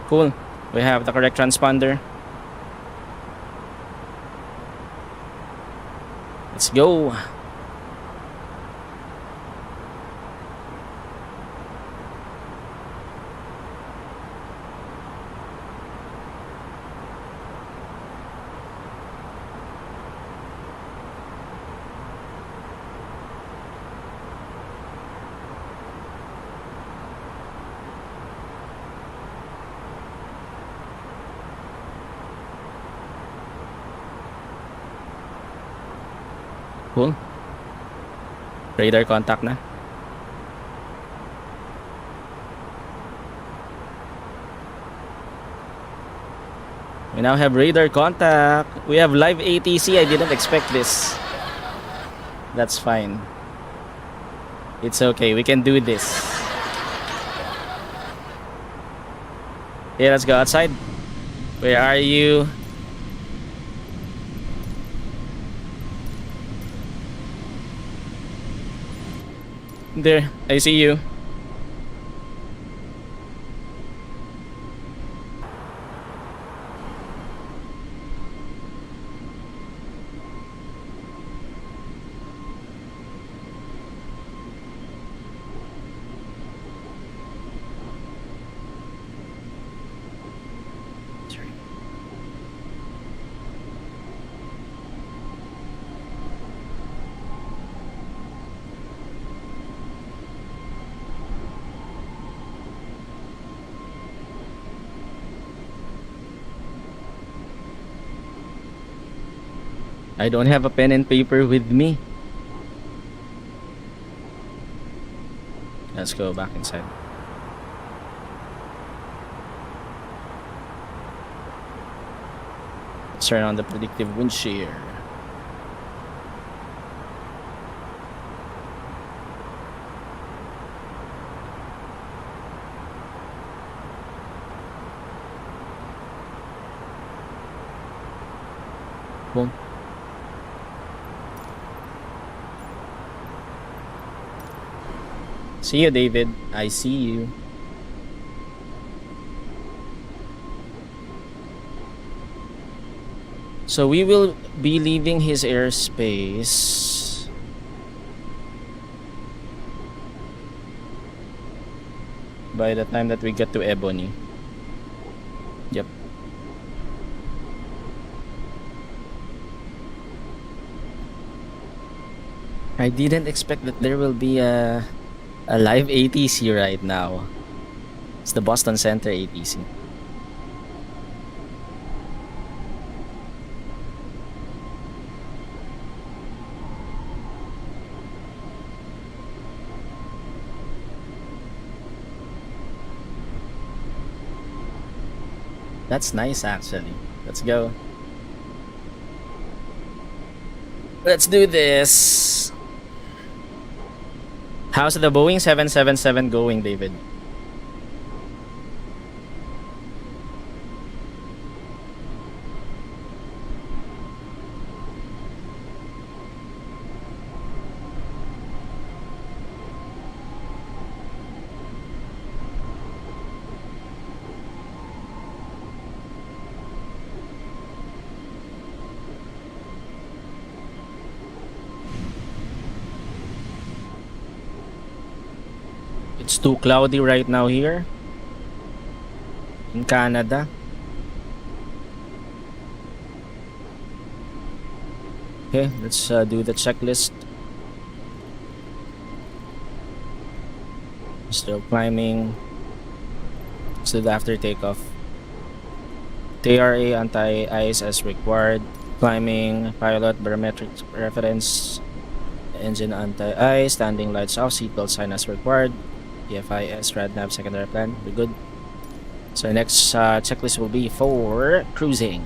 A: Cool. We have the correct transponder. Let's go. Cool. Radar contact na. We now have radar contact. We have live ATC. I didn't expect this. That's fine. It's okay. We can do this. Okay, let's go outside. Where are you? There. I see you. I don't have a pen and paper with me. Let's go back inside. Let's turn on the predictive wind shear. Boom. See you, David. I see you. So we will be leaving his airspace by the time that we get to Ebony. Yep. I didn't expect that there will be a live ATC right now. It's the Boston Center ATC. That's nice, actually. Let's go. Let's do this. How's the Boeing 777 going, David? It's too cloudy right now here in Canada. Okay, let's do the checklist. Still climbing. Let's do the after takeoff. TRA anti-ice as required. Climbing, pilot, barometric reference, engine anti-ice, standing lights off, seatbelt sign as required. EFIS, RadNav, secondary plan. We're good. So next checklist will be for cruising.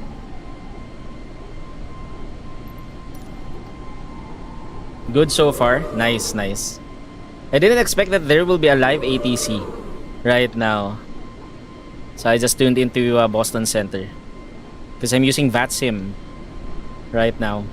A: Good so far. Nice, nice. I didn't expect that there will be a live ATC right now. So I just tuned into Boston Center because I'm using VATSIM right now.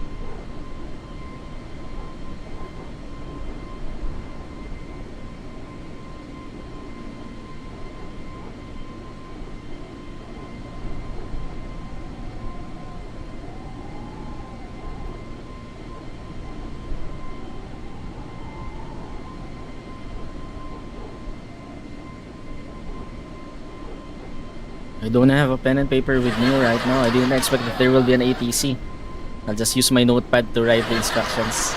A: I don't have a pen and paper with me right now. I didn't expect that there will be an ATC. I'll just use my notepad to write the instructions.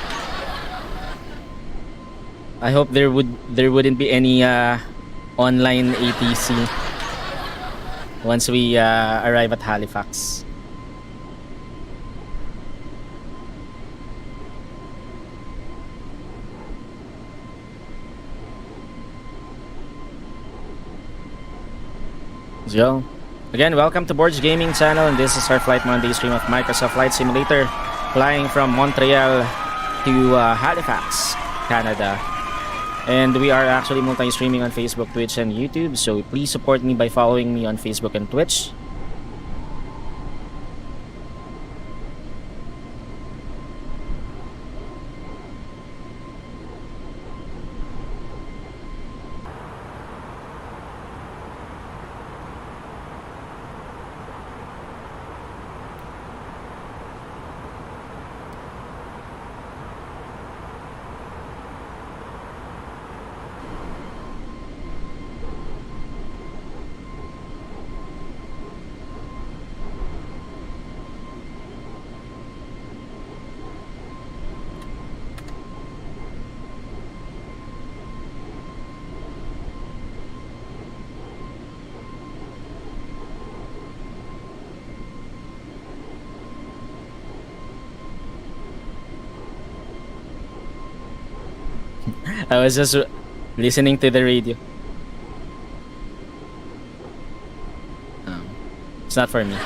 A: I hope there wouldn't be any online ATC once we arrive at Halifax. Let's go. Again, welcome to Borg's Gaming channel, and this is our Flight Monday stream of Microsoft Flight Simulator, flying from Montreal to Halifax, Canada. And we are actually multi-streaming on Facebook, Twitch, and YouTube, so please support me by following me on Facebook and Twitch. I was just listening to the radio. It's not for me.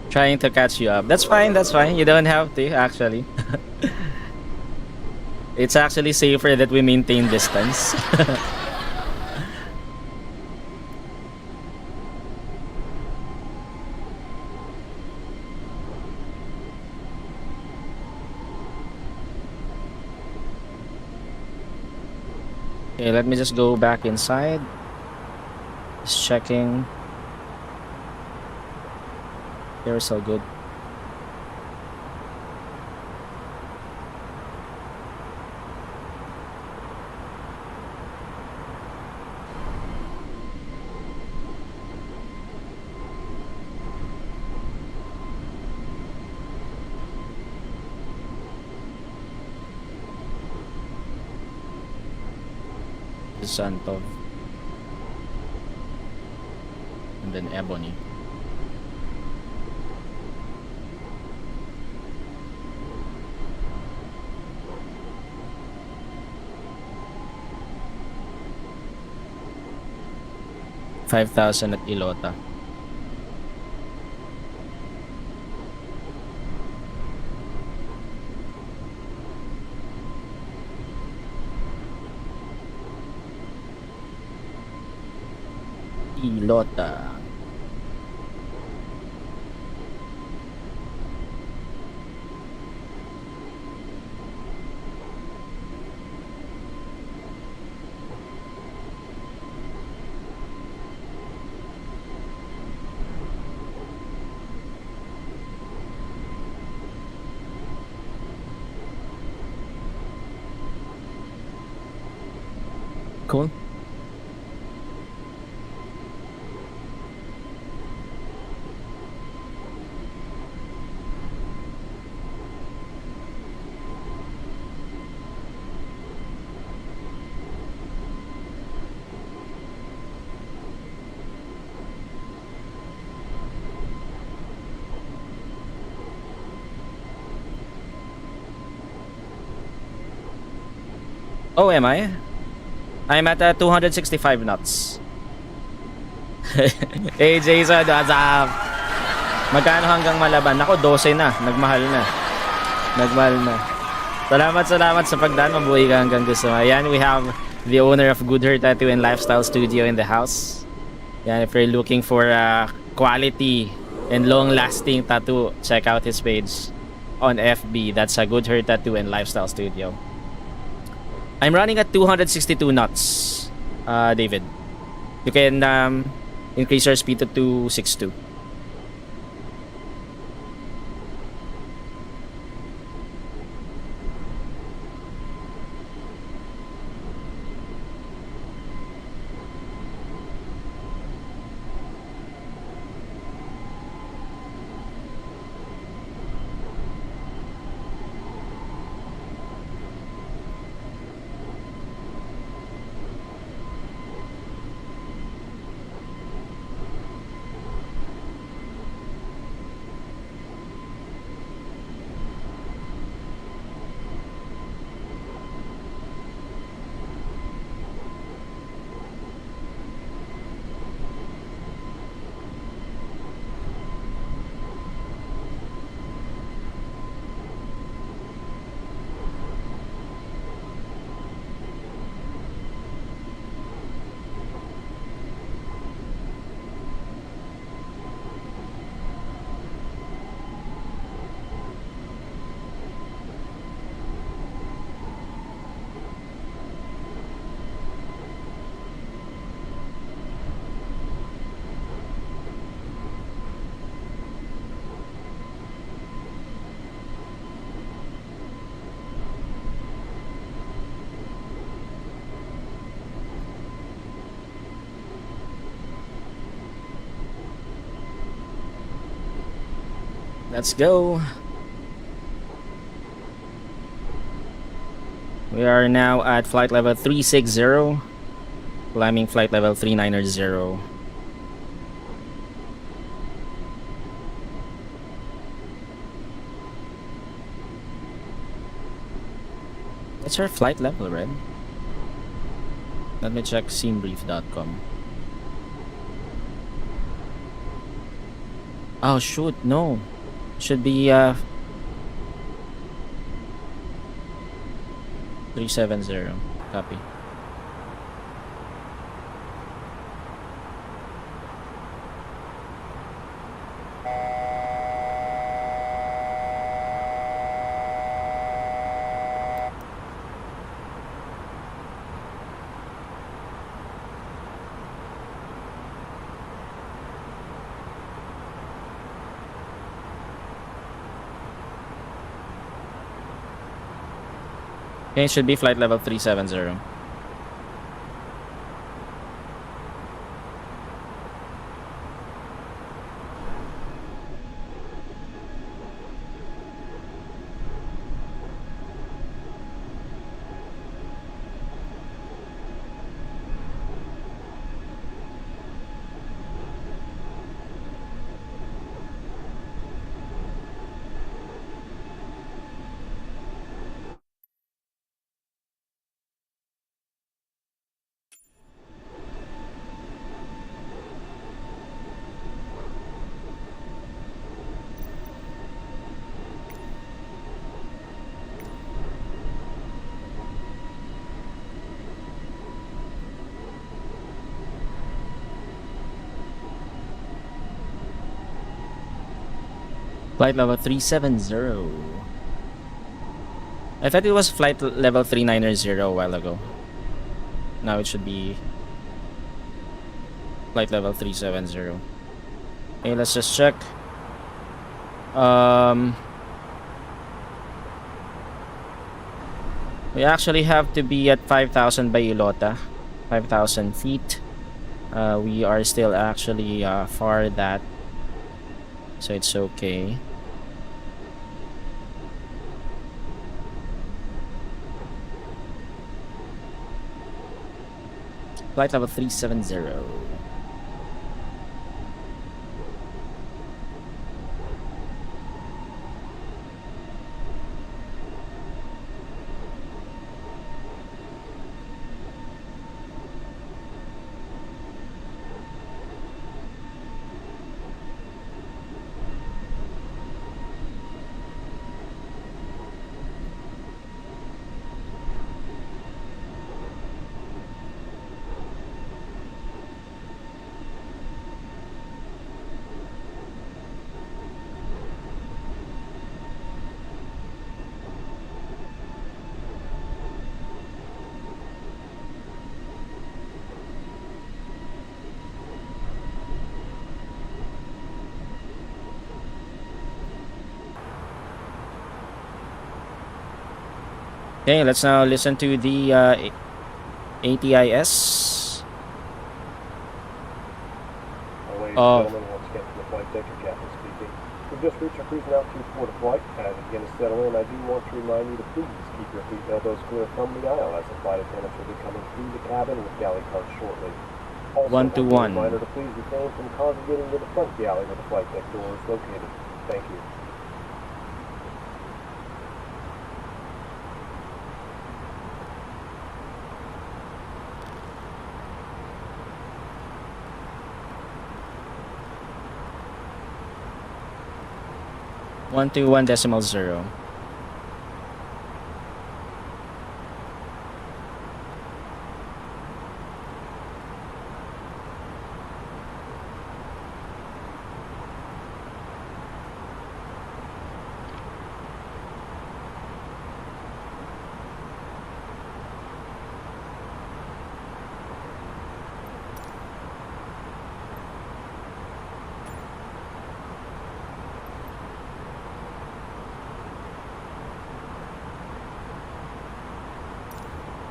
A: Trying to catch you up. That's fine, that's fine. You don't have to, actually. It's actually safer that we maintain distance. Okay, let me just go back inside. Just checking. They're so good. Santov. And then Ebony. $5,000 at Ilota. Ilota. Cool. Oh, am I? I'm at 265 knots. Hey Jason, what's up? Magkano hanggang Malaban? Ako, 12 na. Nagmahal na. Salamat sa pagdaan. Mabuhay ka hanggang gusto mo. Ayan, we have the owner of Good Hair Tattoo and Lifestyle Studio in the house. Yan, if you're looking for quality and long-lasting tattoo, check out his page on FB. That's a Good Hair Tattoo and Lifestyle Studio. I'm running at 262 knots, David. You can increase your speed to 262. Let's go. We are now at flight level 360, climbing flight level 390. What's our flight level, Red? Let me check scenebrief.com. Oh shoot, no. Should be 370. Copy. Okay, it should be flight level 370. Flight level 370. I thought it was flight level 390 a while ago. Now it should be flight level 370. Okay, let's just check. We actually have to be at 5,000 by Ilota, 5,000 feet. We are still actually far that, so it's okay. Flight level 370. Okay, let's now listen to the ATIS.
C: Ladies and gentlemen, once again from the flight deck, your captain speaking. We've just reached our cruising altitude for the flight. As we begin to settle in, I do want to remind you to please keep your feet and elbows clear from the aisle, as the flight attendants will be coming through the cabin with galley carts shortly. Also,
A: 1 to 1.
C: A reminder to please refrain from congregating to the front galley where the flight deck door is located. Thank you.
A: One to 1.0.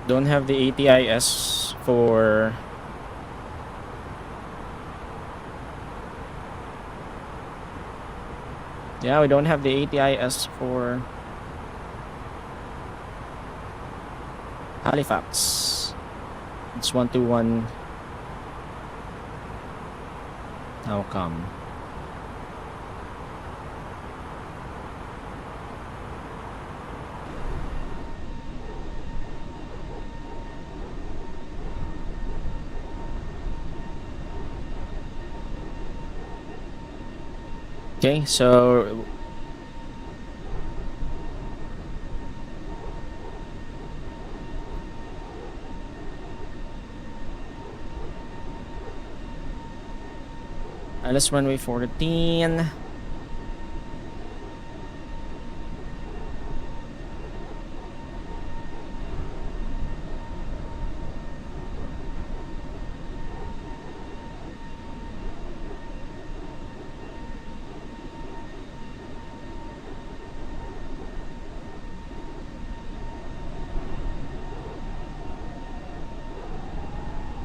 A: Don't have the ATIS for Yeah, we don't have the ATIS for Halifax. It's 121. How come? Okay, so let's runway 14.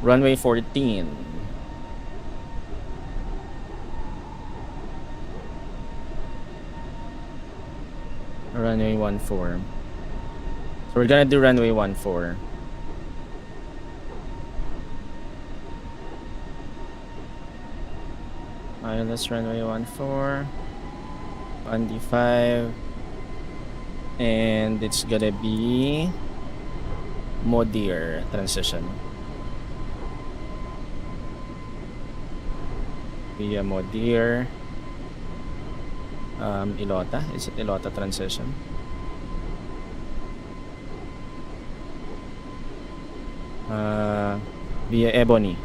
A: Runway 14. Runway 14. So we're gonna do runway 14. Alright, let's runway 14. 1D5. And it's gonna be Modir transition. Via Modir. Ilota. Is it Ilota transition? Via Ebony.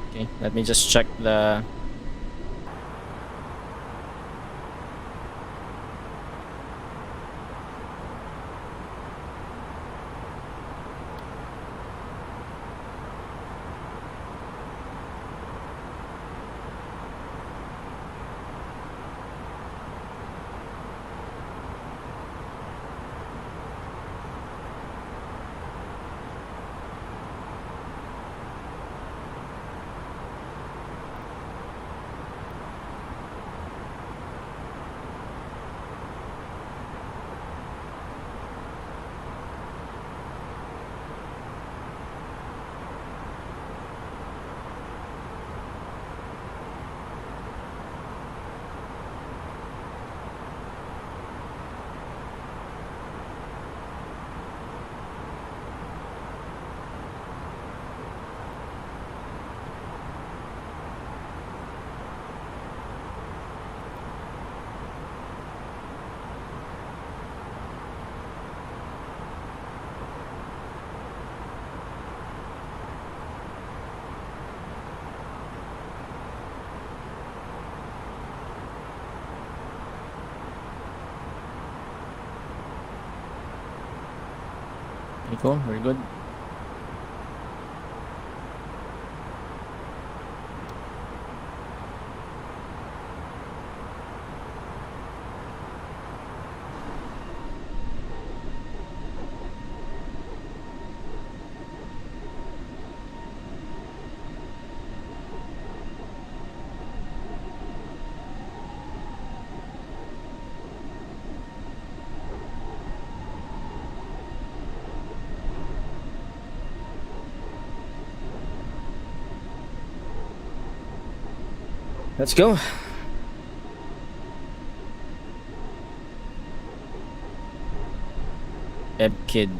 A: Okay, let me just check the okay, cool, very good. Let's go. Eb Kid.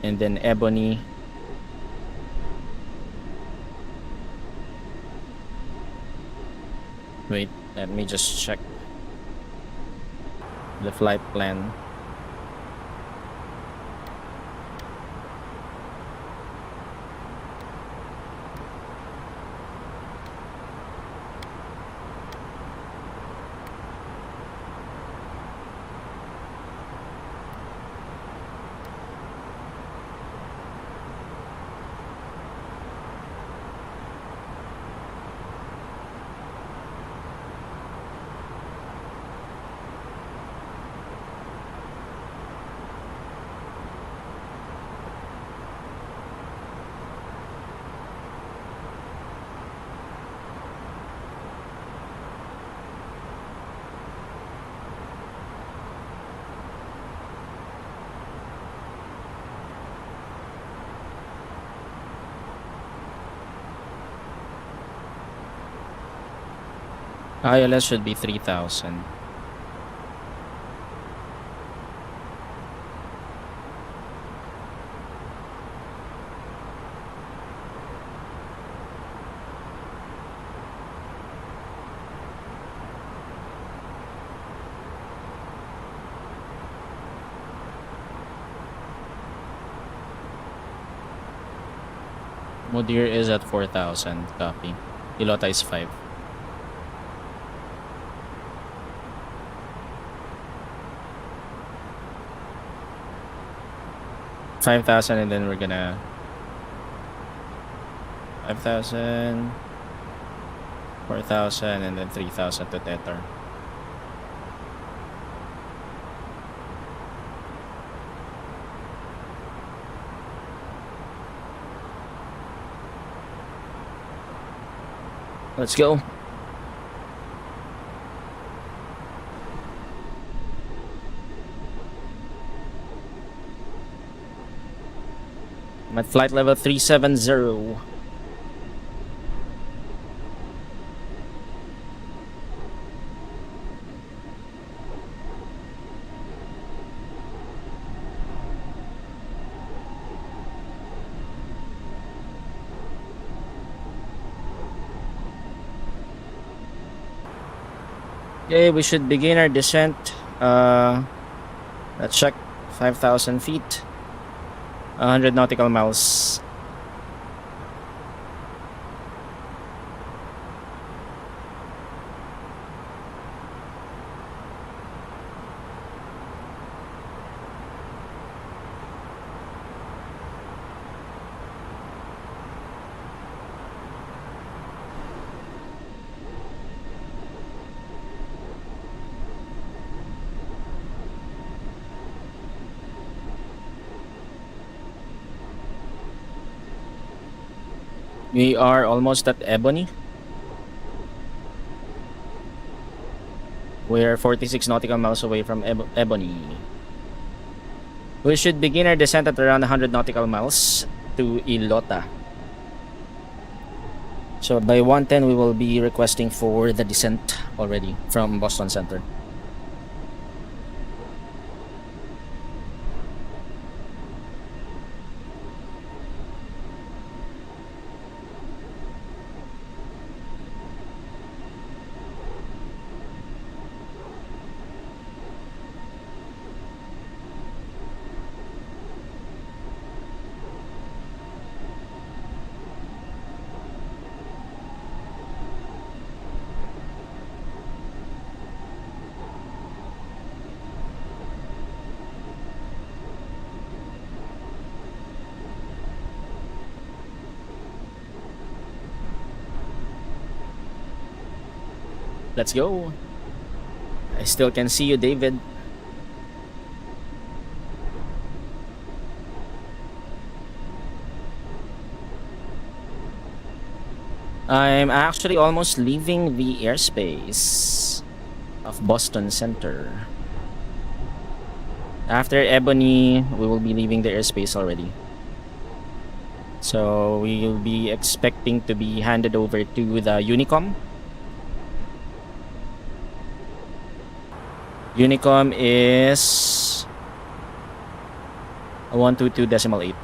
A: And then Ebony. Wait, let me just check the flight plan. ILS should be 3,000. Mudir is at 4,000. Copy. Ilota is 5. $5,000 and then we're gonna 5,000, 4,000 and then 3,000 to Tether. Let's go. I'm at flight level 370. Okay, we should begin our descent. Let's check. 5,000 feet. 100 nautical miles. We are almost at Ebony. We're 46 nautical miles away from Ebony. We should begin our descent at around 100 nautical miles to Ilota. So by 1:10 we will be requesting for the descent already from Boston Center. Let's go. I still can see you, David. I'm actually almost leaving the airspace of Boston Center. After Ebony, we will be leaving the airspace already. So we will be expecting to be handed over to the Unicom. Unicom is 122.8.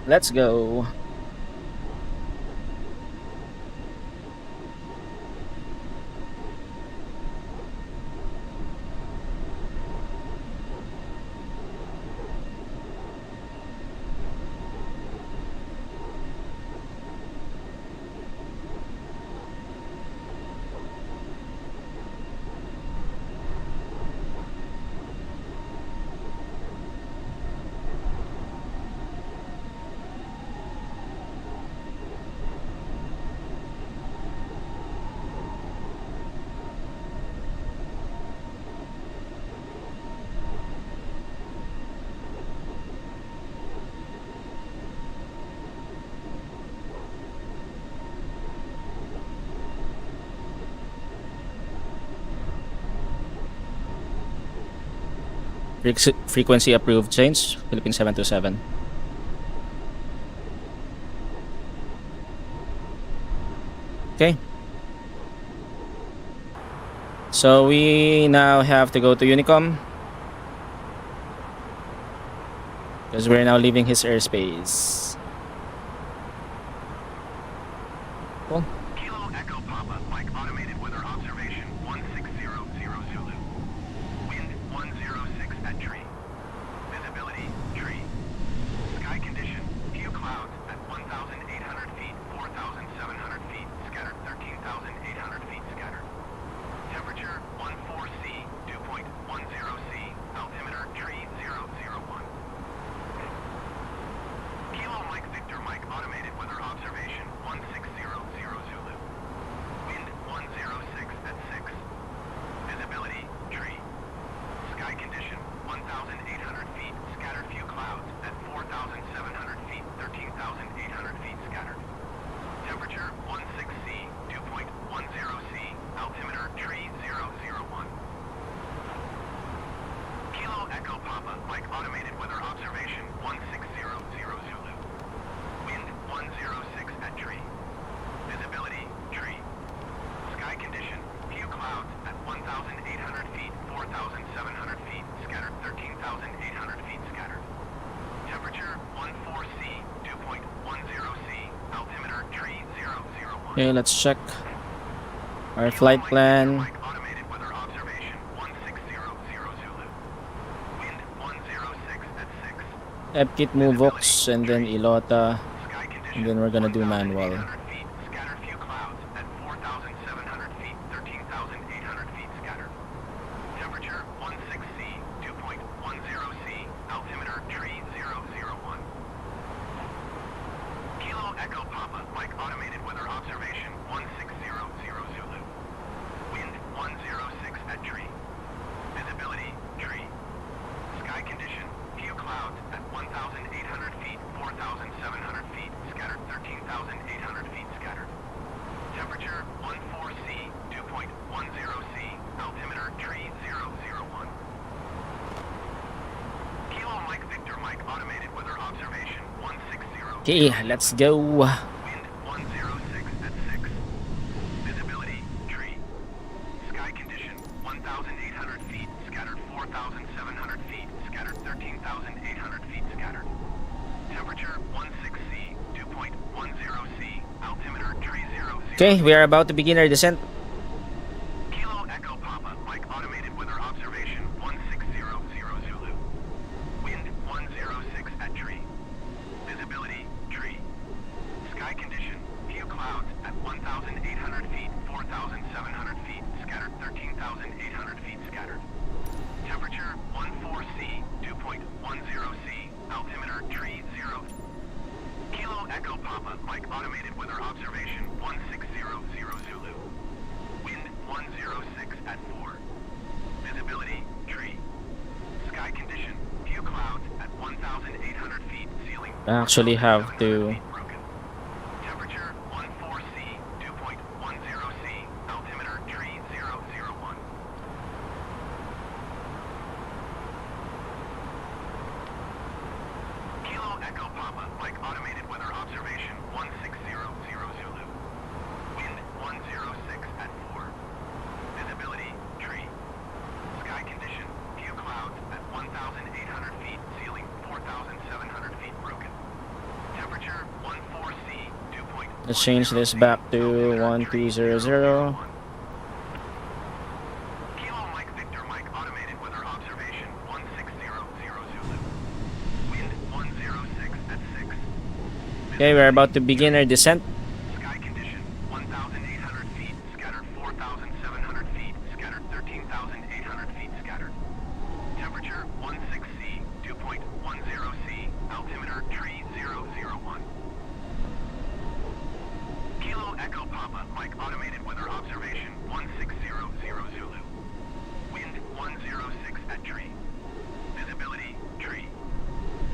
A: Let's go. Frequency approved change, Philippine 727. Okay. So we now have to go to Unicom. Because we're now leaving his airspace. Cool.
B: Kilo Echo Papa, Mike automated weather observation 1600 Zulu. Wind 106 at tree. Visibility, tree. Sky condition, few clouds at 1,800 feet, 4,700 feet, scattered 13,800 feet scattered. Temperature 14C, dew point 10C, altimeter tree 001. Kilo Mike Victor Mike automated weather observation 1600 Zulu. Wind 106 at 6. Visibility, tree. Sky condition 1,800 feet, scattered few clouds at 4,700 feet, 13,800 feet scattered. Temperature 16C, dew point 10C, altimeter tree 001. Kilo Echo Papa, Mike automated weather observation 1600 Zulu. Wind 106 at tree. Visibility, tree. Sky condition, few clouds at 1,800 feet, 4,700 feet, scattered 13,800 feet scattered. Temperature 14C, dew point 10C, altimeter tree 001.
A: Okay, let's check our flight plan.
B: Mike automated weather observation 1600 Zulu. Wind 106 at 6.
A: Epkit Movox and then Ilota.
B: Sky condition
A: And then we're gonna do manual.
B: 1,800 feet, scattered few clouds at 4,700 feet, 13,800 feet scattered. Temperature 16C, dew point 10C, altimeter tree 001. Kilo Echo Papa, Mike automated weather observation 1600 Zulu. Wind 106 at tree. Visibility, tree. Sky condition, few clouds at 1,800 feet, 4,700 feet, scattered 13,800 feet scattered. Temperature 14C, dew point 10C, altimeter tree 001. Kilo Mike Victor Mike automated weather observation 160.
A: Okay, let's go.
B: Wind 106 at 6. Visibility, tree. Sky condition 1,800 feet, scattered 4,700 feet, scattered 13,800 feet scattered. Temperature 16C, dew point 10C, altimeter tree 0.
A: Okay, we are about to begin our descent.
B: Kilo Echo Papa, Mike automated weather observation 1600 Zulu. Wind 106 at tree. Visibility, tree. Sky condition, few clouds at 1,800 feet, 4,700 feet, scattered 13,800 feet scattered. Temperature 14C, dew point 10C, altimeter tree 0. Kilo Echo Papa, Mike automated weather observation 1600 Zulu. Wind 106 at 4. Visibility, tree. Sky condition, few clouds at 1,800 feet, ceiling.
A: I actually have to.
B: Broken. Temperature 14C, dew point 10C, altimeter tree 001. Kilo Echo Papa, Mike automated weather observation 1600 Zulu. Wind 106 at 4. Visibility, tree. Sky condition, few clouds at 1,800 feet, ceiling 4,700 feet broken.
A: Let's change this back to 1200.
B: Kilo Mike Victor Mike automated weather observation 1600 Zulu. Wind 106 at 6.
A: Okay, we're about to begin our descent.
B: Sky condition 1,800 feet, scattered 4,700 feet, scattered 13,800 feet scattered. Temperature 16C, dew point 10C, altimeter tree 001. Kilo Echo Papa, Mike automated weather observation 1600 Zulu. Wind 106 at tree. Visibility tree.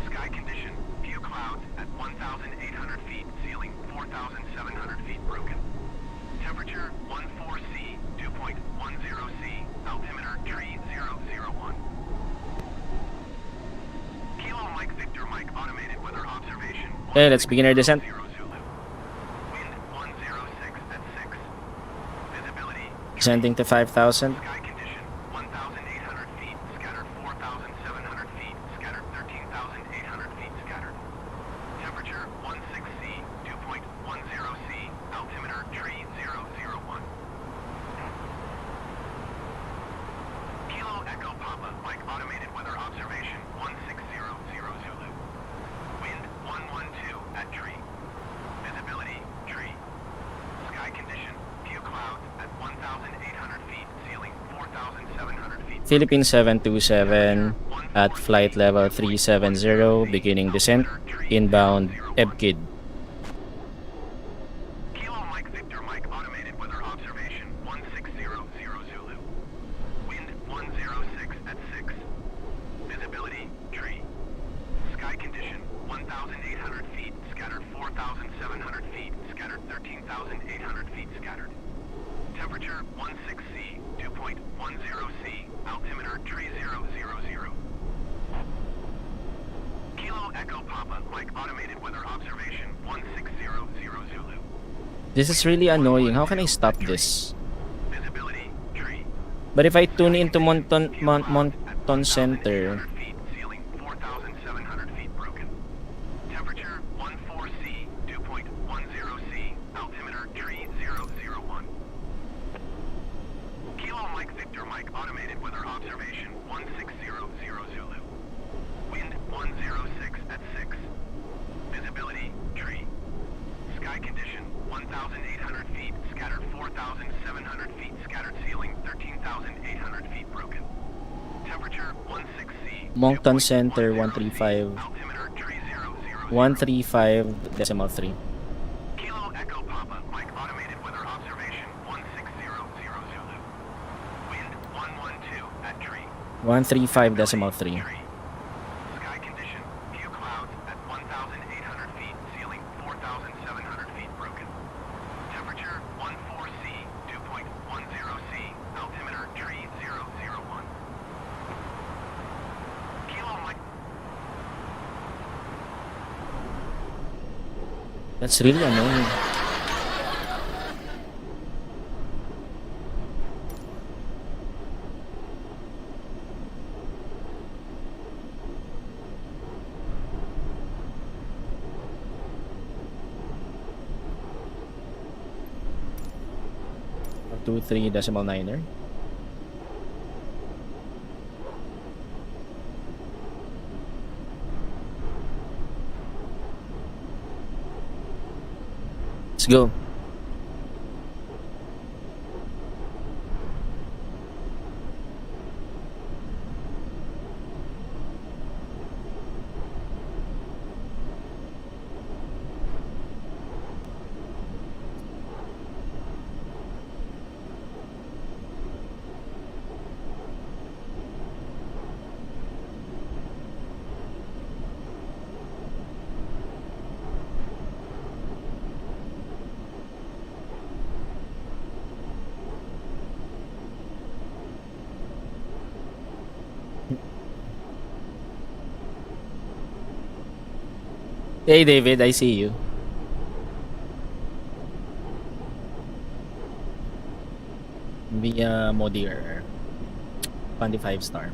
B: Sky condition few clouds at 1,800 feet, ceiling 4,700 feet broken. Temperature 14C, dew point 10C, altimeter tree 001. Kilo Mike Victor Mike automated weather observation.
A: Okay, let's begin our descent.
B: 0 Zulu. Wind 106 at 6. Visibility.
A: Descending to 5,000.
B: Sky condition 1,800 feet, scattered 4,700 feet, scattered 13,800 feet scattered. Temperature 16C, dew point 10C, altimeter tree 001. Kilo Echo Papa, Mike automated weather observation 1600 Zulu. Wind 112 at tree. Visibility tree. Sky condition few clouds at 1,800 feet, ceiling 4,700 feet.
A: Philippine 727 at flight level 370, beginning descent. Inbound EBKID.
B: Kilo Mike Victor Mike automated weather observation 1600 Zulu. Wind 106 at 6. Visibility tree. Sky condition 1,800 feet, scattered 4,700 feet, scattered 13,800 feet scattered. Temperature 16C, dew point 10C, altimeter tree 000. Kilo Echo Papa, Mike automated weather observation 1600 Zulu.
A: This is really annoying. How can I stop this?
B: Visibility tree.
A: But if I tune into Monton Center,
B: Feet, ceiling 4,700 feet broken. Temperature 14C, dew point 10C, altimeter tree 001. Kilo Mike Victor Mike automated weather observation 1600 Zulu. Wind 106 at 6. Visibility tree. Sky condition 1,800 feet, scattered 4,700 feet, scattered ceiling 13,800 feet broken. Temperature 16C.
A: Moncton Center 135.
B: Altimeter tree 000.
A: 135.3.
B: Kilo Echo Papa, Mike automated weather observation 1600 Zulu. Wind 112 at tree.
A: 135.3.
B: Tree. Sky condition few clouds at 1,800 feet, ceiling 4,700 feet broken. Temperature 14C, dew point 10C, altimeter tree 001. Kilo Mike.
A: That's really annoying. Two 3.9er. Let's go. Hey David, I see you. Via Modir. 25 star.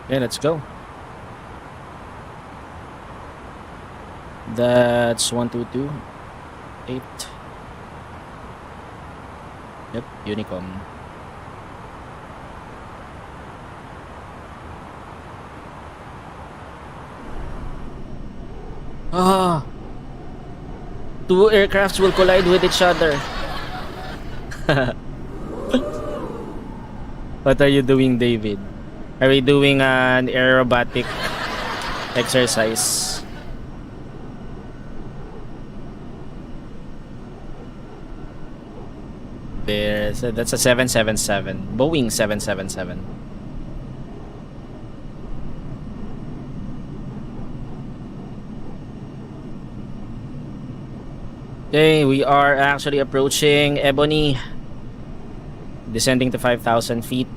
A: Yeah, let's go. That's 1228. Yep, Unicom. Ah, two aircrafts will collide with each other. What are you doing, David? Are we doing an aerobatic exercise? That's a 777. Boeing 777. Okay, we are actually approaching Ebony. Descending to 5,000 feet.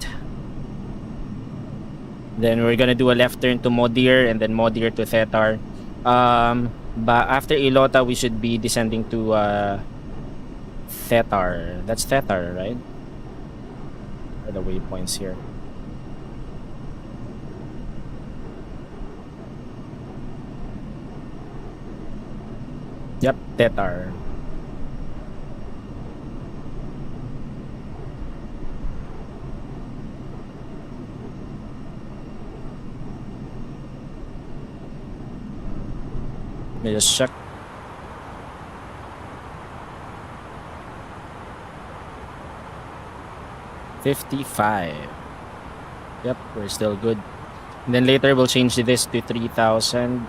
A: Then we're gonna do a left turn to Modir and then Modir to Thetar. But after Ilota, we should be descending to Thetar. That's Thetar, right? What are the waypoints here? Yep, Thetar. Let me just check. $55. Yep, we're still good. And then later we'll change this to 3,000.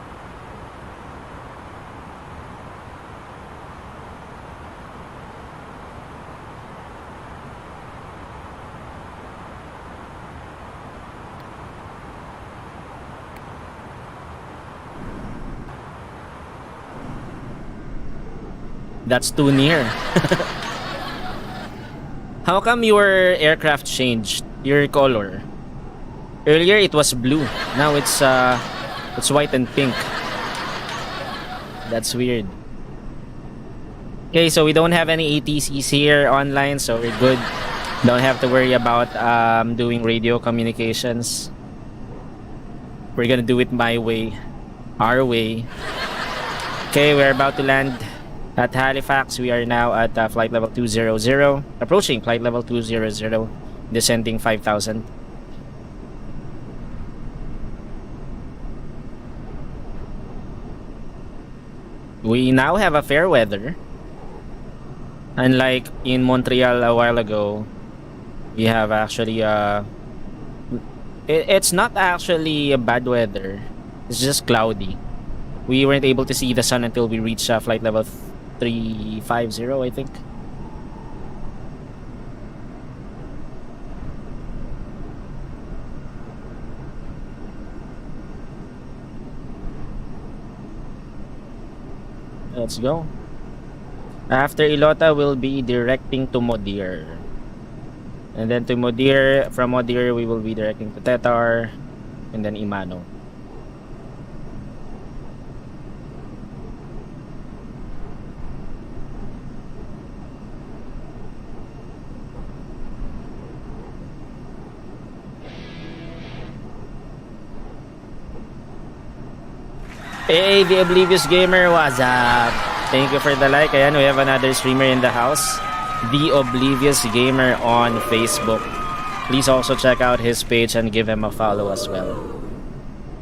A: That's too near. How come your aircraft changed your color? Earlier it was blue. Now it's white and pink. That's weird. Okay, so we don't have any ATCs here online, so we're good. Don't have to worry about doing radio communications. We're gonna do it my way, our way. Okay, we're about to land at Halifax. We are now at flight level 200, approaching flight level 200, descending 5,000. We now have a fair weather. Unlike in Montreal a while ago, we have actually it's not actually a bad weather. It's just cloudy. We weren't able to see the sun until we reached flight level 350, I think. Let's go. After Ilota, we'll be directing to Modir. And then to Modir, from Modir, we will be directing to Tetar. And then Imano. Hey, the Oblivious Gamer, what's up? Thank you for the like. Ayan, we have another streamer in the house. The Oblivious Gamer on Facebook. Please also check out his page and give him a follow as well.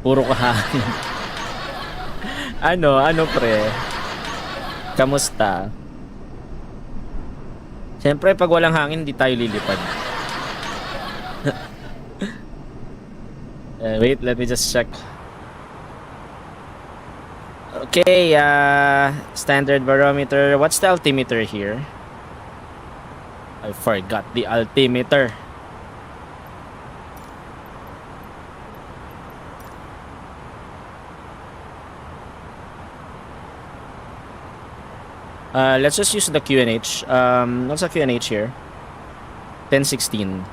A: Puro kahangin. Ano pre? Kamusta? Siyempre, pag walang hangin, di tayo lilipad. Wait, let me just check. Okay, standard barometer. What's the altimeter here? I forgot the altimeter. Let's just use the QNH. What's the QNH here? 1016.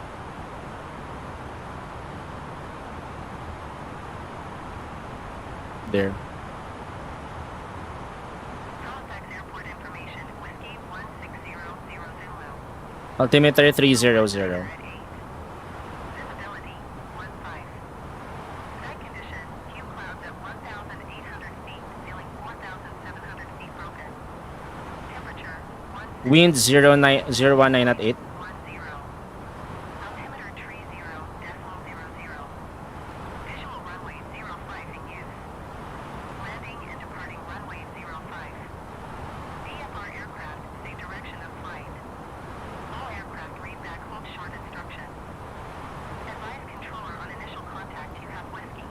A: There. Altimeter 300. Wind 019 at 8.
B: Altimeter tree 0.00. Visual runway 05 in use. Landing and departing runway 05. VFR aircraft, say direction of flight. All aircraft read back hold short instruction. Advise controller on initial contact you have whiskey.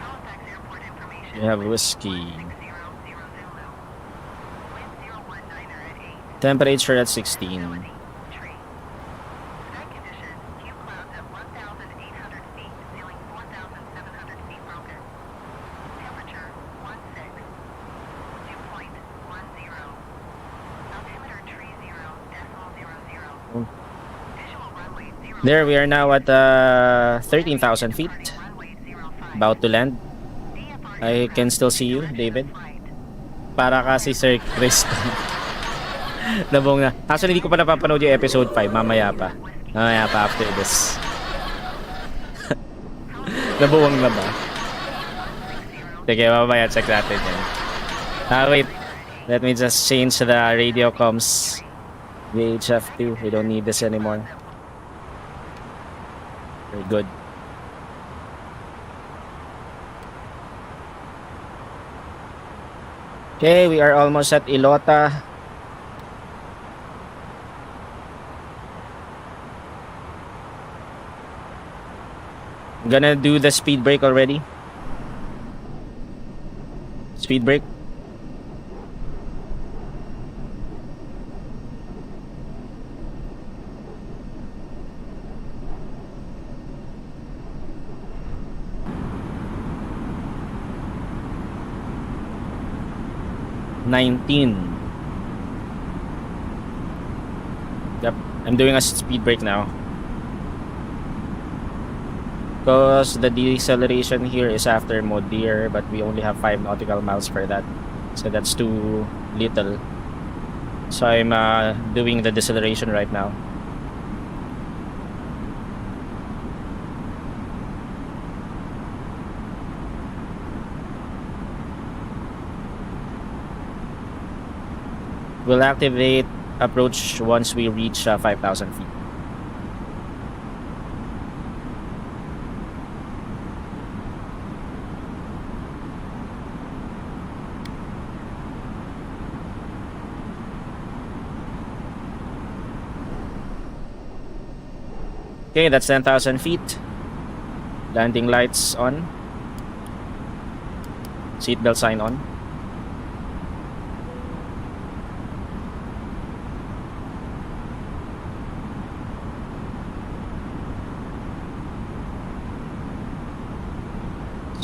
B: Halifax Airport information.
A: You have whiskey.
B: 6000 Zulu. Wind 019er at 8.
A: Temperature at 16.
B: Visibility, tree. Sky condition, few clouds at 1,800 feet, ceiling 4,700 feet broken. Temperature, 16. Dew point, 10. Altimeter tree 0.00. Visual runway 0.
A: There, we are now at 13,000 feet.
B: Runway 05.
A: About to land.
B: VFR
A: I can still see you,
B: direction of
A: David.
B: flight.
A: Para ka si Sir Chris. Nabong na. Actually, hindi ko pa napapanood yung episode 5. Mamaya pa. Mamaya pa after this. Nabuwang na ba? Sige, mamaya check natin yan. Wait. Let me just change the radio comms. VHF2. We don't need this anymore. Very good. Okay, we are almost at Ilota. I'm gonna do the speed brake already. Speed brake. Yep, I'm doing a speed brake now. Because the deceleration here is after Modir, but we only have 5 nautical miles for that. So that's too little. So I'm doing the deceleration right now. We'll activate approach once we reach 5,000 feet. Okay, that's 10,000 feet. Landing lights on. Seatbelt sign on.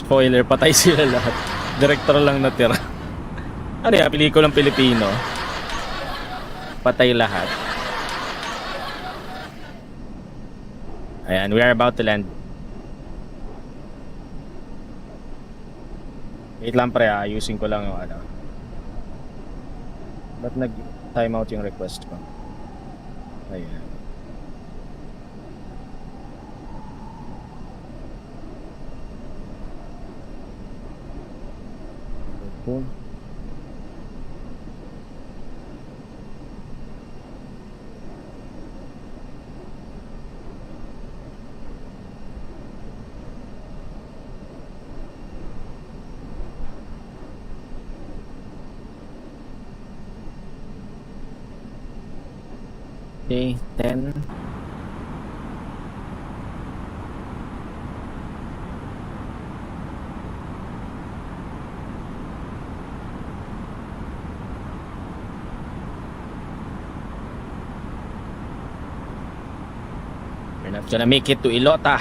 A: Spoiler, patay sila lahat. Direktor lang natira. Ano yan? Pelikulang Pilipino. Patay lahat. Ayan, we are about to land. Wait lang pre, ayusin ko lang yung ano. Ba't nag-time out yung request ko? Ayan. Cool. Okay, 10. We're not gonna make it to Ilota.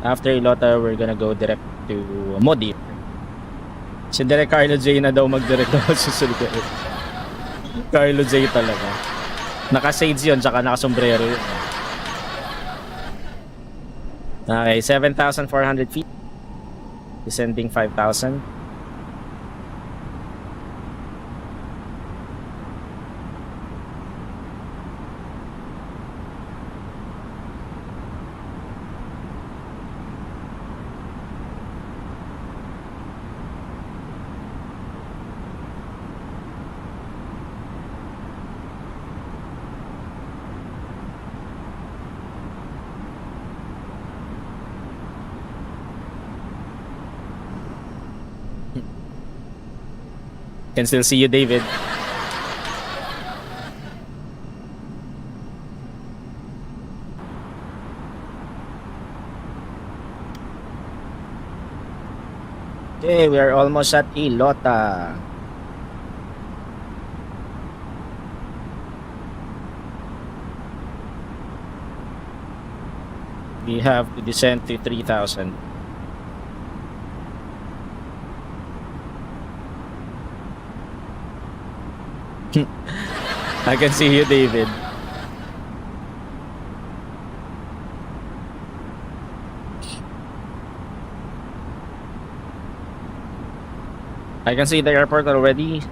A: After Ilota, we're gonna go direct to Modi. Si Direk Carlo J na daw mag-direct na susunod. Carlo J talaga. Naka-shades yun, tsaka naka-sombrero yun. Okay, 7,400 feet. Descending 5,000. Can still see you, David. Okay, we are almost at Ilota. We have to descend to 3,000. I can see you, David. I can see the airport already.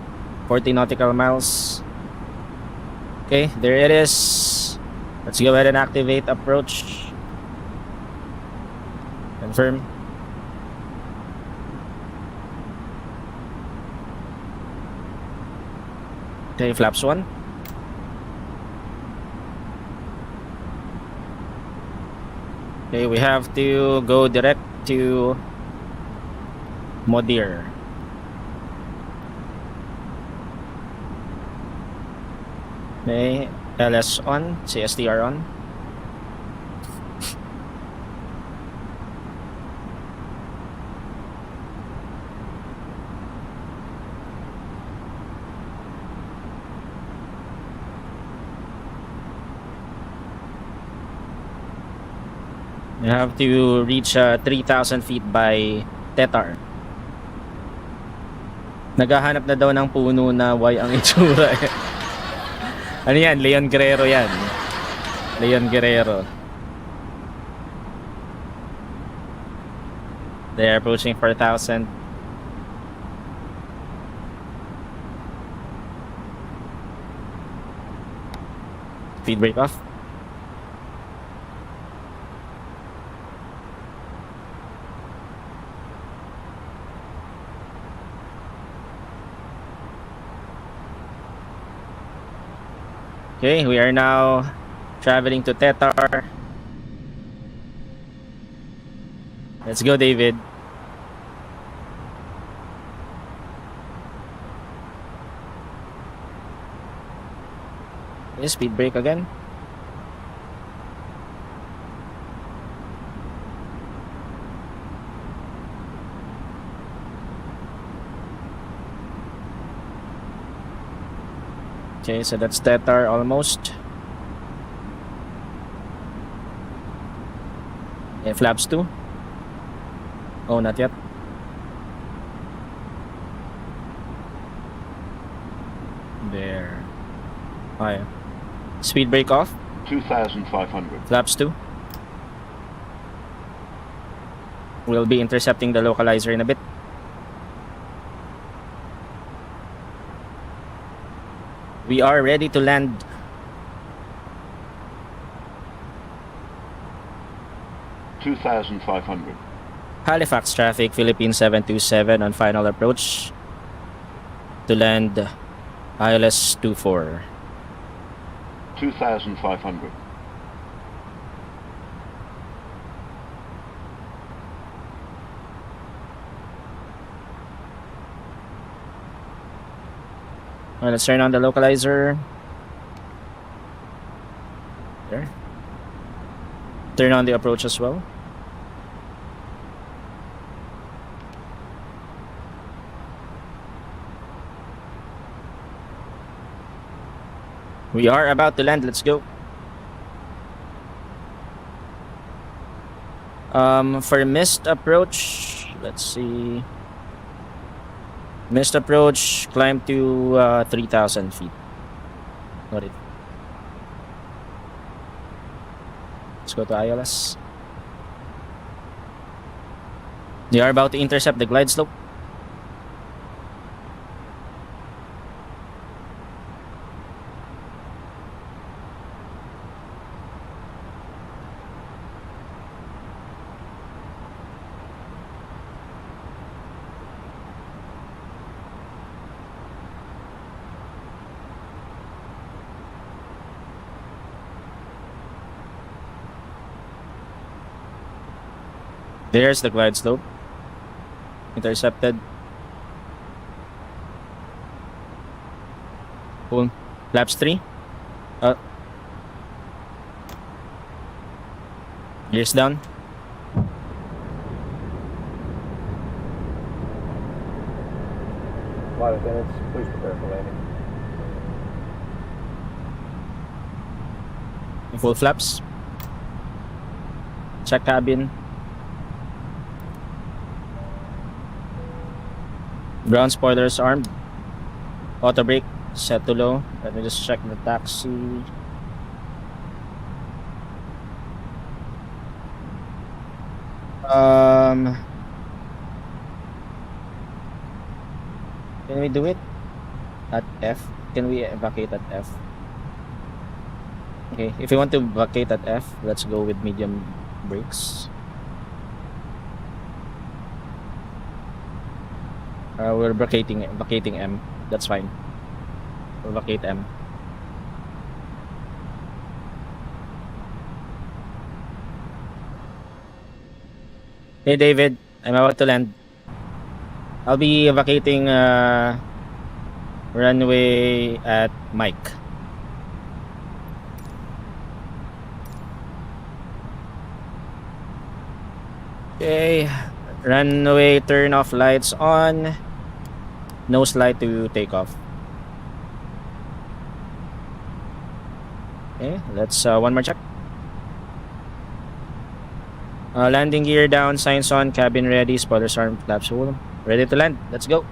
A: 40 nautical miles. Okay, there it is. Let's go ahead and activate approach. Confirm. Okay, flaps 1. Okay, we have to go direct to Modir. Okay, LS on, CSTR on. You have to reach 3,000 feet by Tetar. Naghahanap na daw ng puno na Y ang itsura. Ano yan? Leon Guerrero yan. Leon Guerrero. They're approaching 4,000. Speed brake off. Okay, we are now traveling to Tetar. Let's go, David. Okay, speed brake again. Okay, so that's Tetar almost. Okay, flaps 2. Oh, not yet. There. Oh, yeah. Speed brake off.
D: 2,500.
A: Flaps 2. We'll be intercepting the localizer in a bit. We are ready to land.
D: $2,500.
A: Halifax traffic, Philippines 727 on final approach to land ILS 24.
D: 2,500.
A: Let's turn on the localizer. There. Turn on the approach as well. We are about to land. Let's go. For missed approach, let's see. Missed approach, climb to 3,000 feet. Got it. Let's go to ILS. They are about to intercept the glide slope. There's the glide slope. Intercepted. Cool. Flaps 3. Uh, gears down.
C: Flight attendants, please prepare for landing.
A: Full flaps. Check cabin. Ground spoilers armed. Auto brake set to low. Let me just check the taxi. Can we do it at F? Can we vacate at F? Okay, if you want to vacate at F, let's go with medium brakes. We're vacating M. That's fine. We'll vacate M. Hey David, I'm about to land. I'll be vacating runway at Mike. Okay, runway turn off lights on. No slide to take off. Okay, let's one more check. Landing gear down, signs on, cabin ready, spoilers armed, flaps full. Ready to land. Let's go.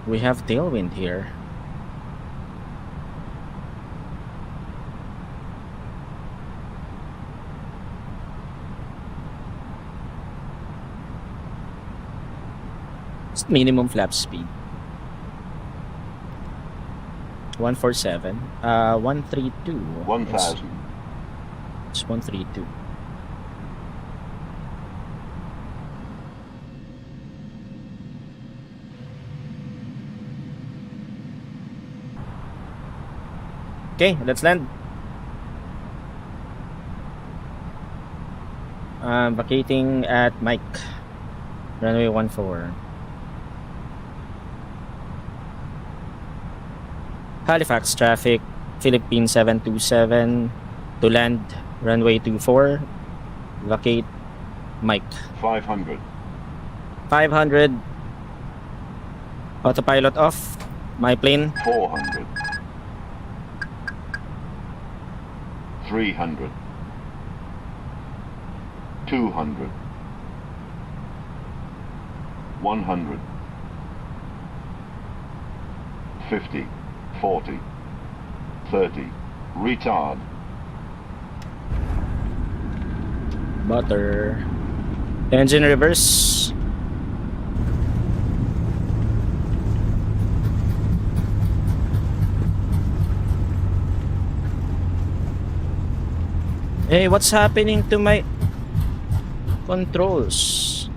A: We have tailwind here. It's minimum flap speed. 147. 132.
D: 1,000.
A: It's 132. Okay, let's land. Vacating at Mike. Runway 14. Halifax traffic, Philippine 727 to land, runway 24, vacate Mike.
D: 500.
A: 500, autopilot off, my plane.
D: 400. 300. 200. 100. 50. 40. 30. Retard.
A: Butter. Engine reverse. Hey, what's happening to my controls?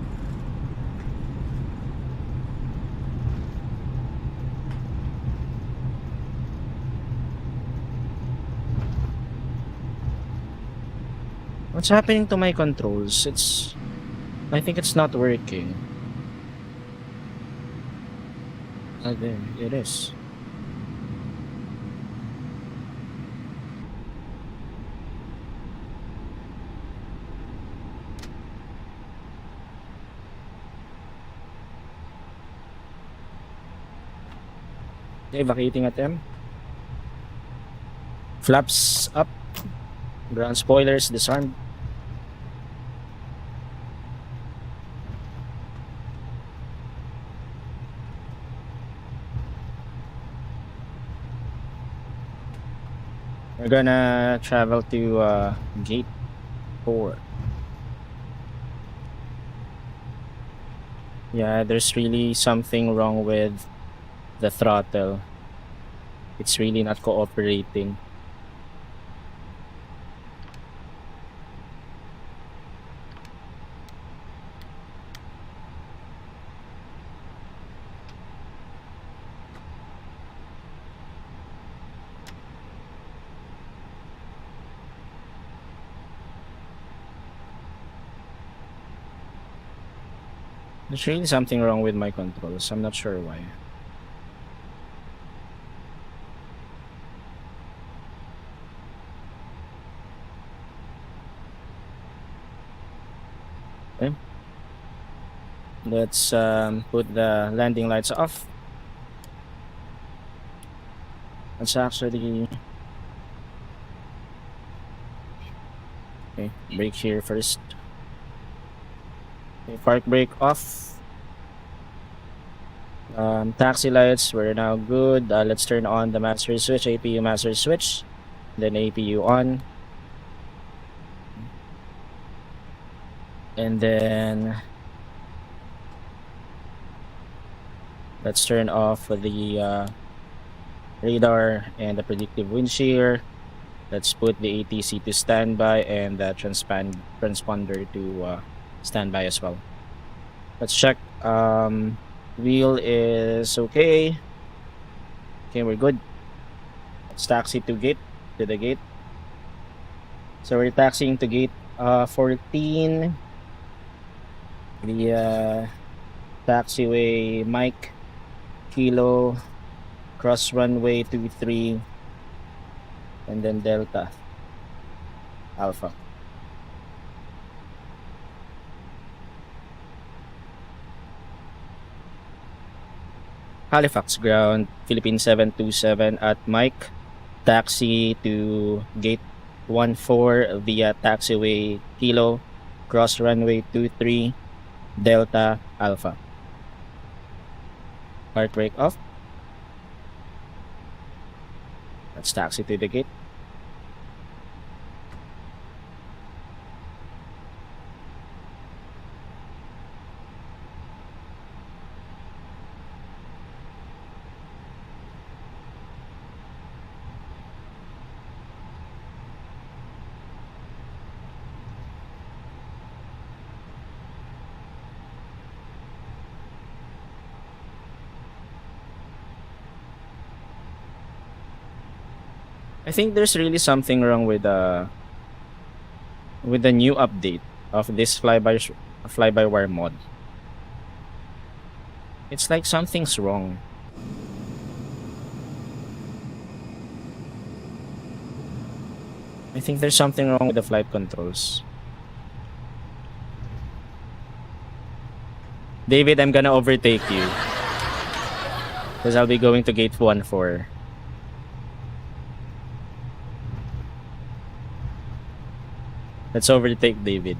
A: What's happening to my controls? I think it's not working. Ah, there it is. Okay, vacating at M. Flaps up. Ground spoilers disarmed. We're gonna travel to gate 4. Yeah, there's really something wrong with the throttle. It's really not cooperating. There's really something wrong with my controls. I'm not sure why. Okay. Let's put the landing lights off. Let's actually brake here first. Okay, park brake off. Taxi lights, we're now good. Let's turn on the master switch, APU master switch, then APU on. And then let's turn off the radar and the predictive wind shear. Let's put the ATC to standby and the transponder to standby as well. Let's check. Wheel is okay. Okay, we're good. Let's taxi to the gate. So we're taxiing to gate 14. The taxiway Mike Kilo cross runway 23 and then Delta Alpha. Halifax ground, Philippine 727 at Mike. Taxi to gate 14 via taxiway Kilo, cross runway 23, Delta Alpha. Park brake off. Let's taxi to the gate. I think there's really something wrong with the new update of this fly-by-wire mod. It's like something's wrong. I think there's something wrong with the flight controls. David, I'm gonna overtake you. Because I'll be going to gate 14. Let's overtake David.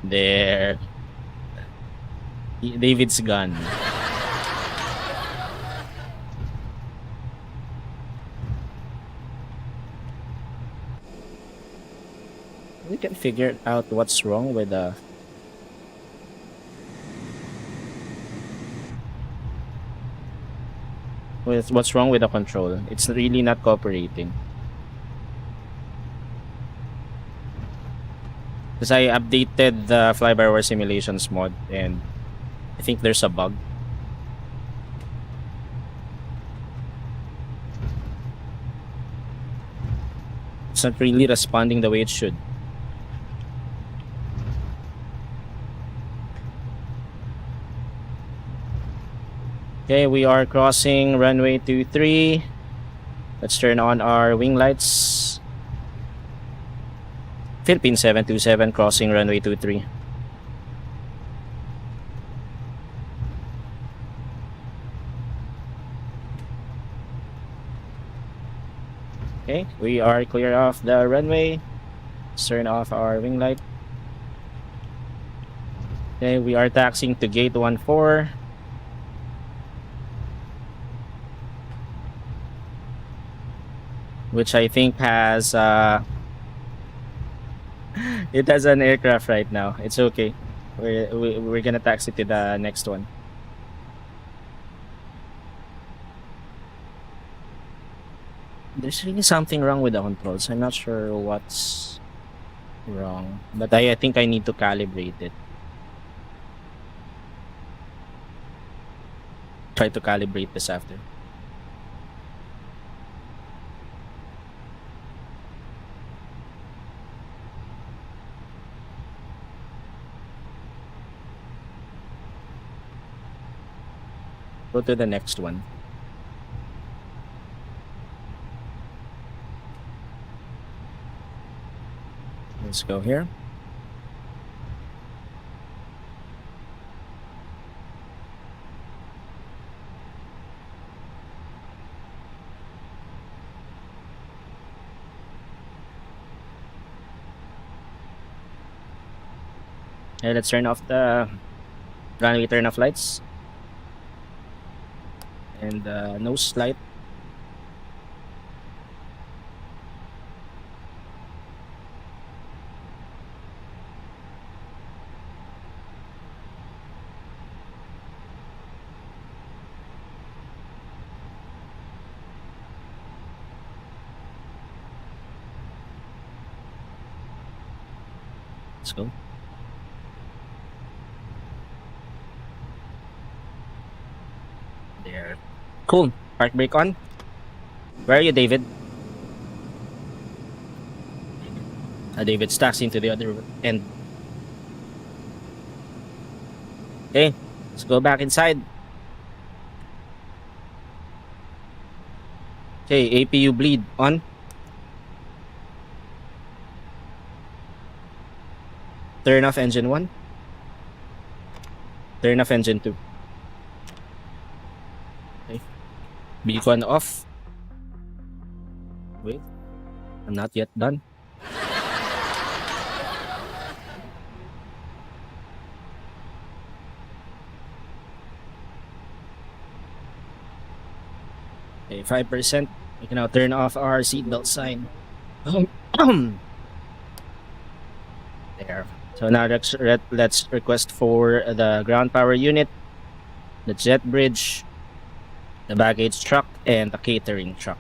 A: There. David's gone. We can figure out what's wrong with what's wrong with the control. It's really not cooperating. Because I updated the fly-by-wire simulations mod and I think there's a bug. It's not really responding the way it should. Okay, we are crossing runway 23. Let's turn on our wing lights. Philippine 727 crossing runway 23. Okay, we are clear off the runway. Let's turn off our wing light. Okay, we are taxiing to gate 14. Which I think has it has an aircraft right now. It's okay. We're gonna taxi to the next one. There's really something wrong with the controls. I'm not sure what's wrong, but I think I need to calibrate it. Try to calibrate this after. Go to the next one. Let's go here. Okay, let's turn off the runway turn off lights and nose light. Let's go. There. Cool. Park brake on. Where are you, David? David stacks into the other end. Okay, let's go back inside. Okay, APU bleed on. Turn off engine 1. Turn off engine 2. Okay. Beacon off. Wait. I'm not yet done. Okay, 5%. We can now turn off our seatbelt sign. There. So now let's request for the ground power unit, the jet bridge, the baggage truck, and the catering truck.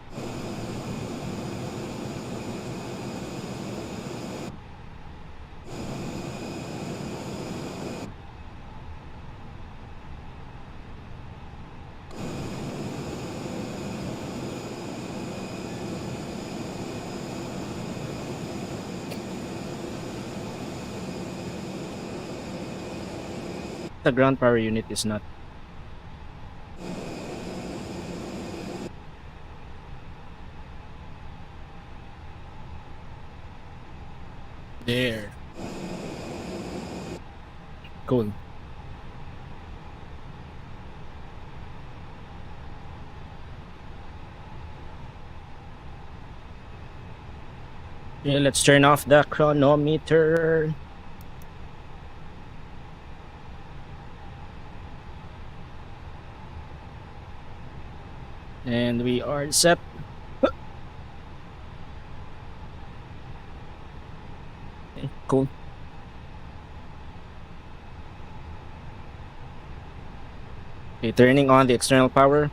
A: The ground power unit is not. There. Cool. Okay, let's turn off the chronometer. And we are set. Okay, cool. Okay, turning on the external power.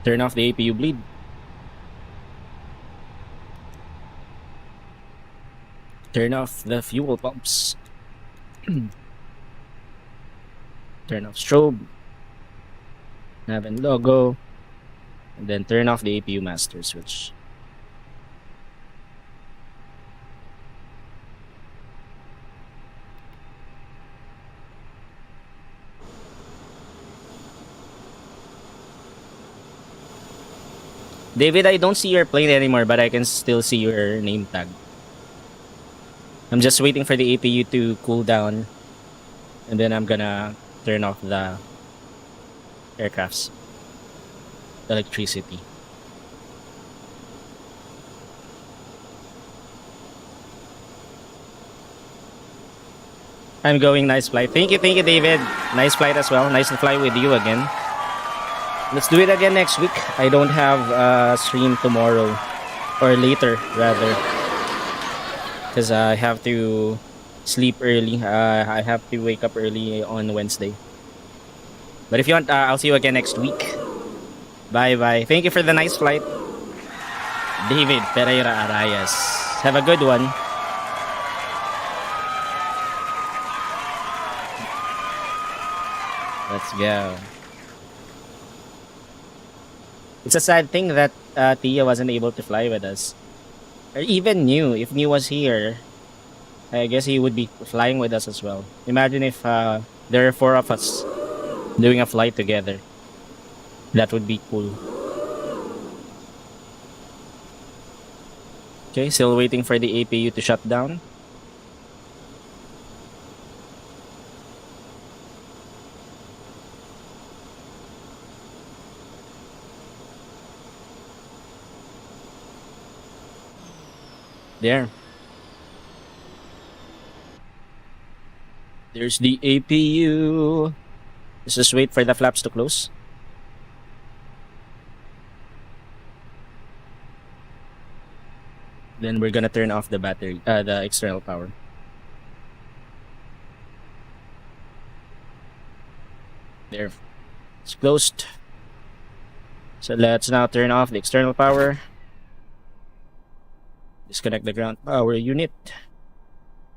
A: Turn off the APU bleed. Turn off the fuel pumps. Turn off strobe, nav and logo, and then turn off the APU master switch. David, I don't see your plane anymore, but I can still see your name tag. I'm just waiting for the APU to cool down, and then I'm gonna turn off the aircraft's electricity. I'm going. Nice flight. Thank you, David. Nice flight as well. Nice to fly with you again. Let's do it again next week. I don't have a stream tomorrow, or later rather, because I have to sleep early. I have to wake up early on Wednesday. But if you want, I'll see you again next week. Bye bye. Thank you for the nice flight, David Pereira Arayas. Have a good one. Let's go. It's a sad thing that Tia wasn't able to fly with us. Or even New. If New was here, I guess he would be flying with us as well. Imagine if there are four of us doing a flight together. That would be cool. Okay, still waiting for the APU to shut down. There. There's the APU. Let's just wait for the flaps to close. Then we're gonna turn off the battery, the external power. There. It's closed. So let's now turn off the external power. Disconnect the ground power unit.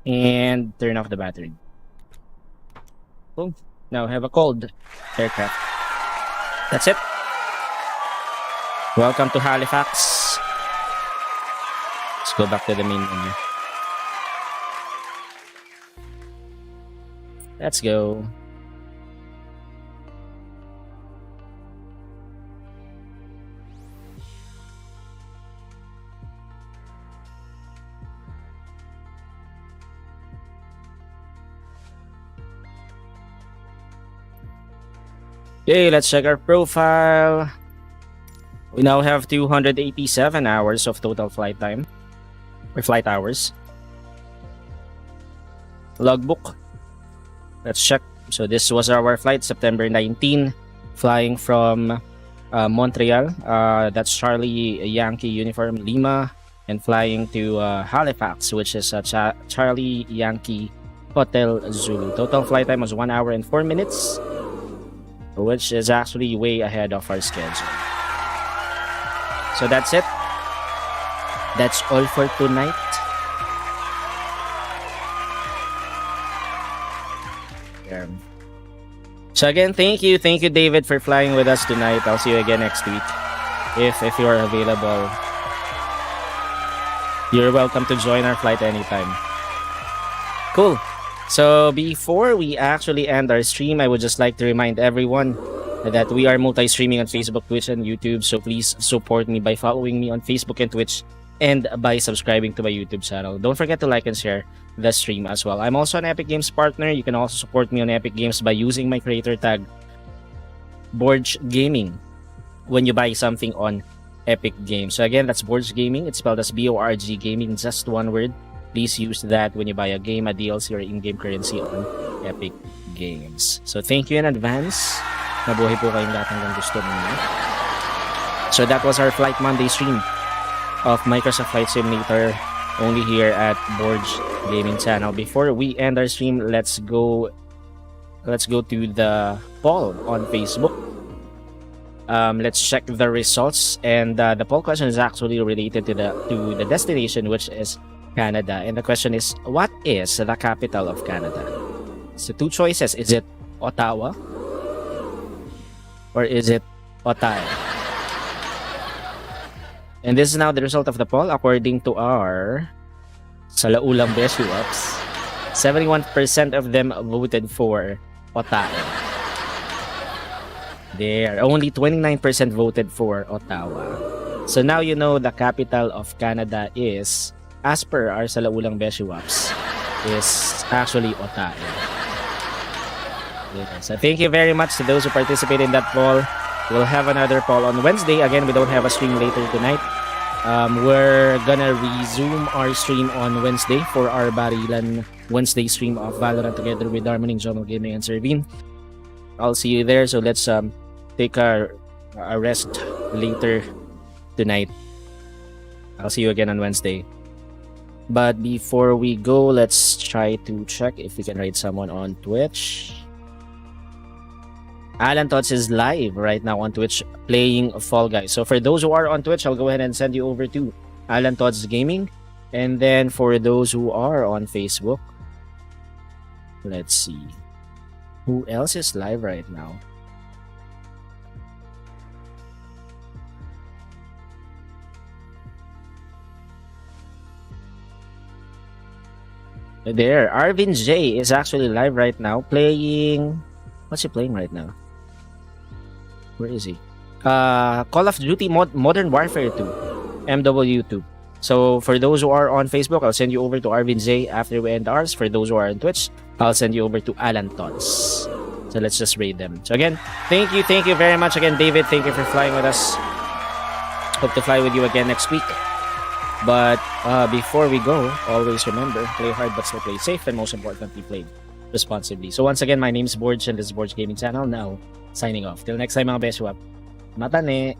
A: And turn off the battery. Cool. Now have a cold aircraft. That's it. Welcome to Halifax. Let's go back to the main menu. Let's go. Okay, let's check our profile. We now have 287 hours of total flight time. Or flight hours. Logbook. Let's check. So this was our flight, September 19, flying from Montreal. That's Charlie Yankee Uniform Lima, and flying to Halifax, which is Charlie Yankee Hotel Zulu. Total flight time was 1 hour and 4 minutes, which is actually way ahead of our schedule. So that's it. That's all for tonight. So again, thank you, David, for flying with us tonight. I'll see you again next week, if you are available. You're welcome to join our flight anytime. Cool. So before we actually end our stream, I would just like to remind everyone that we are multi-streaming on Facebook, Twitch, and YouTube. So please support me by following me on Facebook and Twitch, and by subscribing to my YouTube channel. Don't forget to like and share the stream as well. I'm also an Epic Games partner. You can also support me on Epic Games by using my creator tag BORGGAMING when you buy something on Epic Games. So again, that's BORGGAMING. It's spelled as BORG Gaming, just one word. Please use that when you buy a game, a DLC, or in-game currency on Epic Games. So thank you in advance. Mabuhay po kayong lahat ng gusto ninyo. So that was our Flight Monday stream of Microsoft Flight Simulator, only here at Borg Gaming channel. Before we end our stream, let's go to the poll on Facebook. Let's check the results, and the poll question is actually related to the destination, which is Canada. And the question is, what is the capital of Canada? So two choices. Is it Ottawa, or is it Ottawa? And this is now the result of the poll according to our Salaulang Beshiewap's. 71% of them voted for Ottawa. There, only 29% voted for Ottawa. So now you know the capital of Canada is, as per our Salaulang Beshiewap's, is actually Ottawa. Yeah, so thank you very much to those who participated in that poll. We'll have another poll on Wednesday. Again, we don't have a stream later tonight. We're gonna resume our stream on Wednesday for our Barilan Wednesday stream of Valorant together with Darmaning, Jomal Gaming, and Servin. I'll see you there. So let's take a rest later tonight. I'll see you again on Wednesday. But before we go, let's try to check if we can raid someone on Twitch. Alan Tots is live right now on Twitch playing Fall Guys. So for those who are on Twitch, I'll go ahead and send you over to Alan Tots Gaming. And then for those who are on Facebook, let's see. Who else is live right now? There, Arvin J is actually live right now playing. What's he playing right now? Where is he? Call of Duty Modern Warfare 2, MW2. So for those who are on Facebook, I'll send you over to Arvin J after we end ours. For those who are on Twitch, I'll send you over to Alan Tots. So let's just raid them. So again, thank you very much again, David. Thank you for flying with us. Hope to fly with you again next week. But before we go, always remember, play hard but still play safe, and most importantly, play responsibly. So once again, my name is Borg, and this is Borg Gaming Channel. Now, signing off. Till next time, mga Beshiewap. Matane!